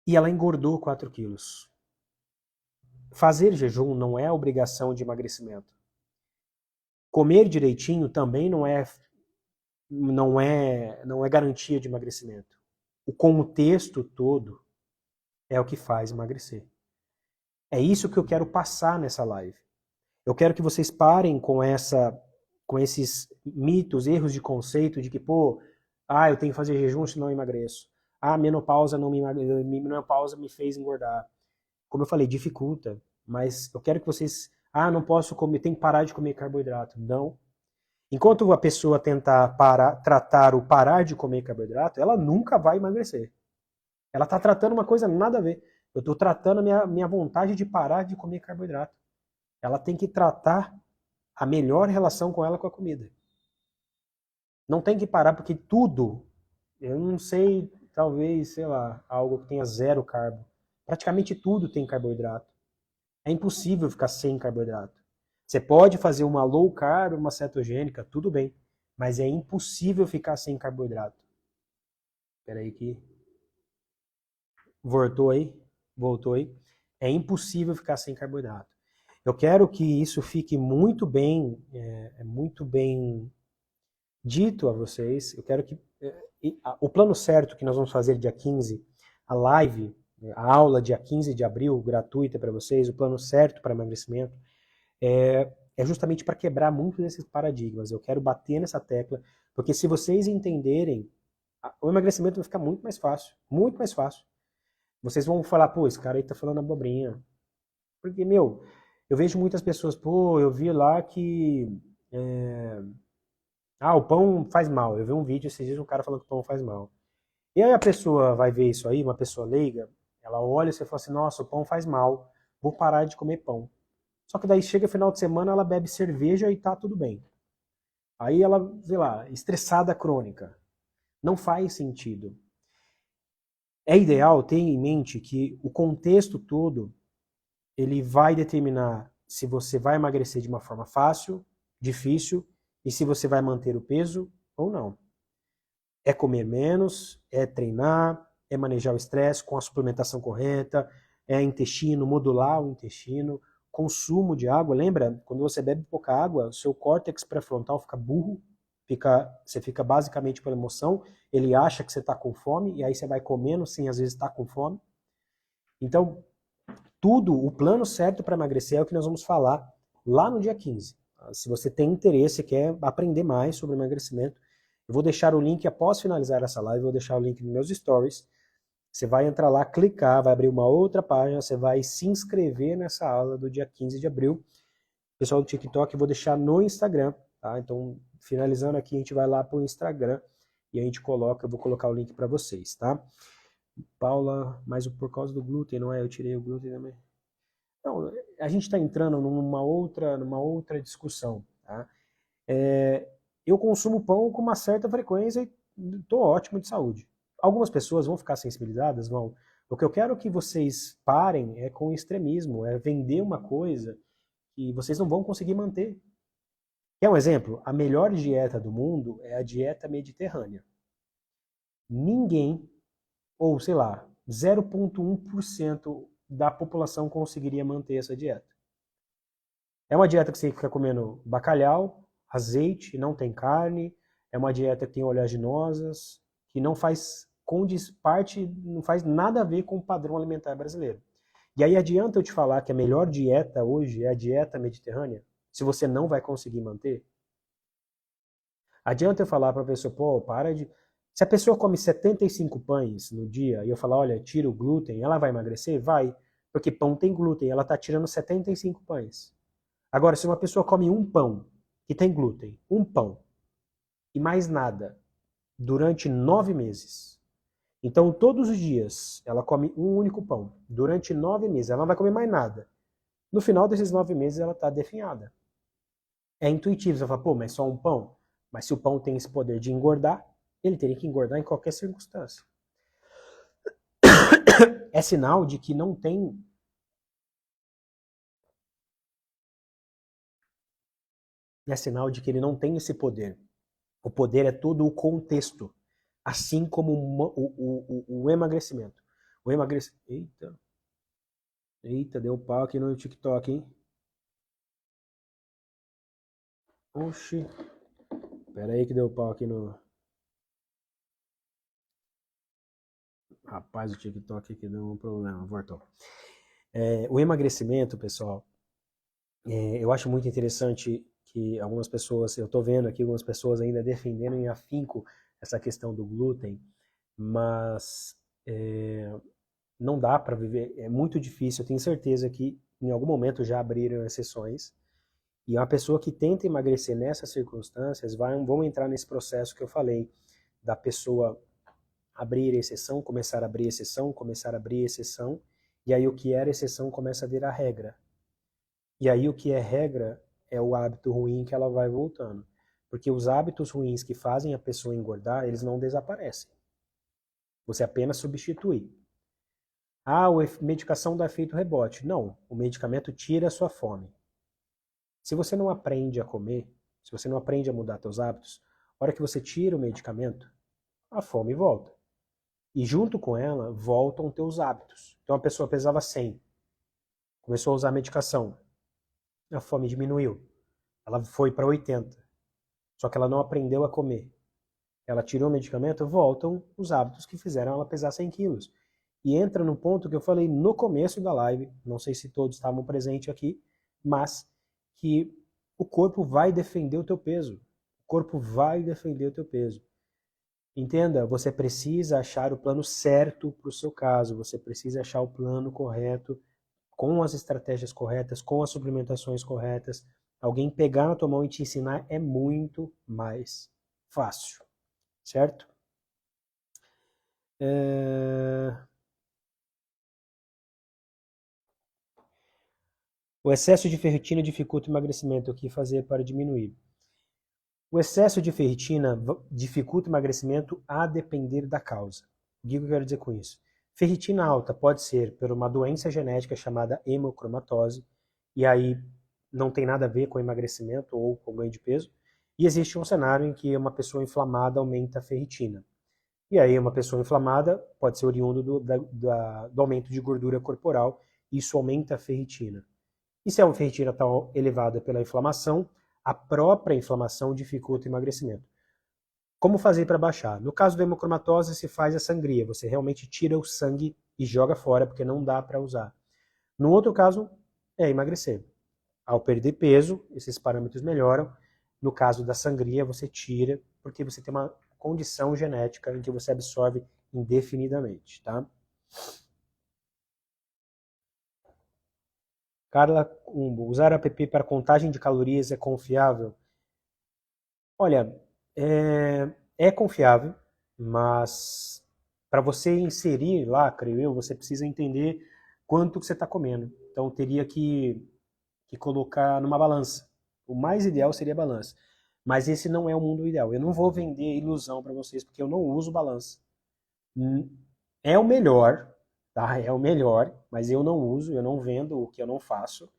E ela engordou 4 quilos. Fazer jejum não é obrigação de emagrecimento. Comer direitinho também não é garantia de emagrecimento. O contexto todo é o que faz emagrecer. É isso que eu quero passar nessa live. Eu quero que vocês parem com esses mitos, erros de conceito de que, eu tenho que fazer jejum senão eu emagreço. Menopausa menopausa me fez engordar. Como eu falei, dificulta, mas eu quero que vocês, não posso comer, tem que parar de comer carboidrato. Não. Enquanto a pessoa tentar tratar o parar de comer carboidrato, ela nunca vai emagrecer. Ela está tratando uma coisa nada a ver. Eu estou tratando a minha vontade de parar de comer carboidrato. Ela tem que tratar a melhor relação com ela com a comida. Não tem que parar porque tudo, eu não sei, talvez, sei lá, algo que tenha 0 carbo. Praticamente tudo tem carboidrato. É impossível ficar sem carboidrato. Você pode fazer uma low carb, uma cetogênica, tudo bem, mas é impossível ficar sem carboidrato. Espera aí que Voltou aí? Voltou aí? É impossível ficar sem carboidrato. Eu quero que isso fique muito bem dito a vocês. Eu quero que o plano certo que nós vamos fazer dia 15, a live, a aula dia 15 de abril, gratuita para vocês, o plano certo para emagrecimento, é justamente para quebrar muito desses paradigmas. Eu quero bater nessa tecla, porque se vocês entenderem, o emagrecimento vai ficar muito mais fácil, muito mais fácil. Vocês vão falar, pô, esse cara aí tá falando abobrinha. Porque, meu, eu vejo muitas pessoas, pô, eu vi lá que o pão faz mal. Eu vi um vídeo esses dias um cara falando que o pão faz mal. E aí a pessoa vai ver isso aí, uma pessoa leiga, ela olha e você fala assim, nossa, o pão faz mal, vou parar de comer pão. Só que daí chega final de semana, ela bebe cerveja e tá tudo bem. Aí ela, sei lá, estressada crônica. Não faz sentido. É ideal ter em mente que o contexto todo, ele vai determinar se você vai emagrecer de uma forma fácil, difícil, e se você vai manter o peso ou não. É comer menos, é treinar, é manejar o estresse com a suplementação correta, é intestino, modular o intestino, consumo de água. Lembra, quando você bebe pouca água, o seu córtex pré-frontal fica burro, você fica basicamente pela emoção, ele acha que você está com fome, e aí você vai comendo sem às vezes estar com fome. Então, o plano certo para emagrecer é o que nós vamos falar lá no dia 15. Se você tem interesse, quer aprender mais sobre emagrecimento, eu vou deixar o link após finalizar essa live, eu vou deixar o link nos meus stories. Você vai entrar lá, clicar, vai abrir uma outra página, você vai se inscrever nessa aula do dia 15 de abril. Pessoal do TikTok, eu vou deixar no Instagram, tá? Então, finalizando aqui, a gente vai lá para o Instagram e a gente coloca, eu vou colocar o link para vocês, tá? Paula, mas por causa do glúten, não é? Eu tirei o glúten também. Não, a gente está entrando numa outra discussão, tá? Eu consumo pão com uma certa frequência e estou ótimo de saúde. Algumas pessoas vão ficar sensibilizadas, vão. O que eu quero que vocês parem é com o extremismo, é vender uma coisa que vocês não vão conseguir manter. Quer um exemplo? A melhor dieta do mundo é a dieta mediterrânea. Ninguém, ou sei lá, 0,1% da população conseguiria manter essa dieta. É uma dieta que você fica comendo bacalhau, azeite, não tem carne. É uma dieta que tem oleaginosas, que não faz não faz nada a ver com o padrão alimentar brasileiro. E aí adianta eu te falar que a melhor dieta hoje é a dieta mediterrânea, se você não vai conseguir manter? Adianta eu falar para a pessoa, pô, para de... Se a pessoa come 75 pães no dia e eu falar, olha, tira o glúten, ela vai emagrecer? Vai, porque pão tem glúten, ela está tirando 75 pães. Agora, se uma pessoa come um pão que tem glúten, um pão, e mais nada, durante 9 meses, então todos os dias ela come um único pão, durante 9 meses, ela não vai comer mais nada. No final desses 9 meses ela está definhada. É intuitivo, você fala, pô, mas só um pão? Mas se o pão tem esse poder de engordar, ele teria que engordar em qualquer circunstância. É sinal de que não tem... É sinal de que ele não tem esse poder. O poder é todo o contexto, assim como o emagrecimento. O emagrecimento... Eita, deu pau aqui no TikTok, hein? Oxi, pera aí que deu pau aqui no... Rapaz, o TikTok aqui deu um problema, voltou. O emagrecimento, pessoal, eu acho muito interessante que algumas pessoas, eu tô vendo aqui algumas pessoas ainda defendendo em afinco essa questão do glúten, mas não dá para viver, é muito difícil, eu tenho certeza que em algum momento já abriram exceções, e uma pessoa que tenta emagrecer nessas circunstâncias vão entrar nesse processo que eu falei, da pessoa abrir exceção, começar a abrir exceção, começar a abrir exceção, e aí o que era exceção começa a virar regra. E aí o que é regra é o hábito ruim que ela vai voltando. Porque os hábitos ruins que fazem a pessoa engordar, eles não desaparecem. Você apenas substitui. Ah, a medicação dá efeito rebote. Não, o medicamento tira a sua fome. Se você não aprende a comer, se você não aprende a mudar seus hábitos, a hora que você tira o medicamento, a fome volta. E junto com ela, voltam teus hábitos. Então a pessoa pesava 100, começou a usar a medicação, a fome diminuiu, ela foi para 80, só que ela não aprendeu a comer. Ela tirou o medicamento, voltam os hábitos que fizeram ela pesar 100 quilos. E entra no ponto que eu falei no começo da live, não sei se todos estavam presentes aqui, mas que o corpo vai defender o teu peso. O corpo vai defender o teu peso. Entenda, você precisa achar o plano certo para o seu caso, você precisa achar o plano correto, com as estratégias corretas, com as suplementações corretas. Alguém pegar na tua mão e te ensinar é muito mais fácil, certo? O excesso de ferritina dificulta o emagrecimento. O que fazer para diminuir? O excesso de ferritina dificulta o emagrecimento a depender da causa. O que eu quero dizer com isso? Ferritina alta pode ser por uma doença genética chamada hemocromatose, e aí não tem nada a ver com emagrecimento ou com ganho de peso. E existe um cenário em que uma pessoa inflamada aumenta a ferritina. E aí uma pessoa inflamada pode ser oriundo do aumento de gordura corporal, e isso aumenta a ferritina. E se a ferritina está elevada pela inflamação, a própria inflamação dificulta o emagrecimento. Como fazer para baixar? No caso da hemocromatose, se faz a sangria. Você realmente tira o sangue e joga fora, porque não dá para usar. No outro caso, é emagrecer. Ao perder peso, esses parâmetros melhoram. No caso da sangria, você tira, porque você tem uma condição genética em que você absorve indefinidamente, tá? Carla Cumbo, usar app para contagem de calorias é confiável? Olha, é confiável, mas para você inserir lá, creio eu, você precisa entender quanto que você está comendo. Então teria que colocar numa balança. O mais ideal seria a balança. Mas esse não é o mundo ideal. Eu não vou vender ilusão para vocês, porque eu não uso balança. É o melhor, tá? É o melhor, mas eu não uso, eu não vendo o que eu não faço.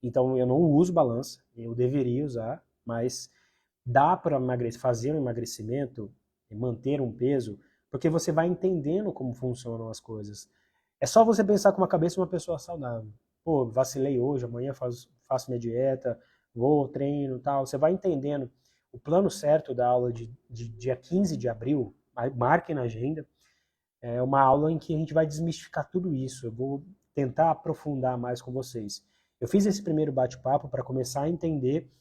Então eu não uso balança, eu deveria usar, mas dá para fazer um emagrecimento e manter um peso, porque você vai entendendo como funcionam as coisas. É só você pensar com uma cabeça de uma pessoa saudável. Pô, vacilei hoje, amanhã faço minha dieta, vou, treino e tal. Você vai entendendo o plano certo da aula de dia 15 de abril, marque na agenda, é uma aula em que a gente vai desmistificar tudo isso. Eu vou tentar aprofundar mais com vocês. Eu fiz esse primeiro bate-papo para começar a entender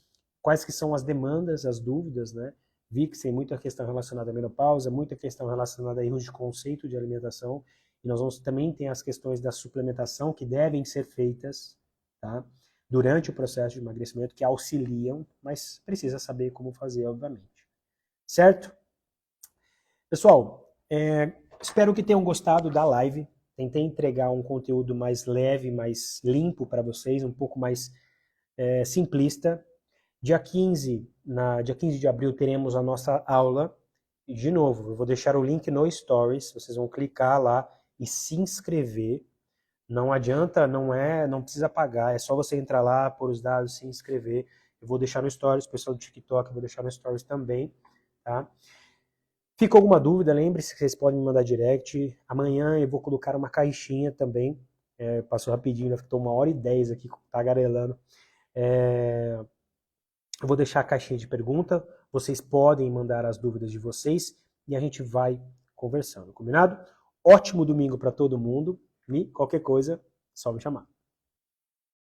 quais que são as demandas, as dúvidas, né? Vi que tem muita questão relacionada à menopausa, muita questão relacionada a erros de conceito de alimentação, e nós vamos também ter as questões da suplementação que devem ser feitas, tá? Durante o processo de emagrecimento, que auxiliam, mas precisa saber como fazer, obviamente. Certo? Pessoal, espero que tenham gostado da live. Tentei entregar um conteúdo mais leve, mais limpo para vocês, um pouco mais simplista. Dia 15 de abril, teremos a nossa aula. E, de novo, eu vou deixar o link no Stories. Vocês vão clicar lá e se inscrever. Não adianta, não precisa pagar. É só você entrar lá, pôr os dados, se inscrever. Eu vou deixar no Stories, o pessoal do TikTok, eu vou deixar no Stories também, tá? Ficou alguma dúvida, lembre-se que vocês podem me mandar direct. Amanhã eu vou colocar uma caixinha também. Passou rapidinho, ficou 1h10 aqui tagarelando. Eu vou deixar a caixinha de pergunta. Vocês podem mandar as dúvidas de vocês e a gente vai conversando, combinado? Ótimo domingo para todo mundo e qualquer coisa, só me chamar.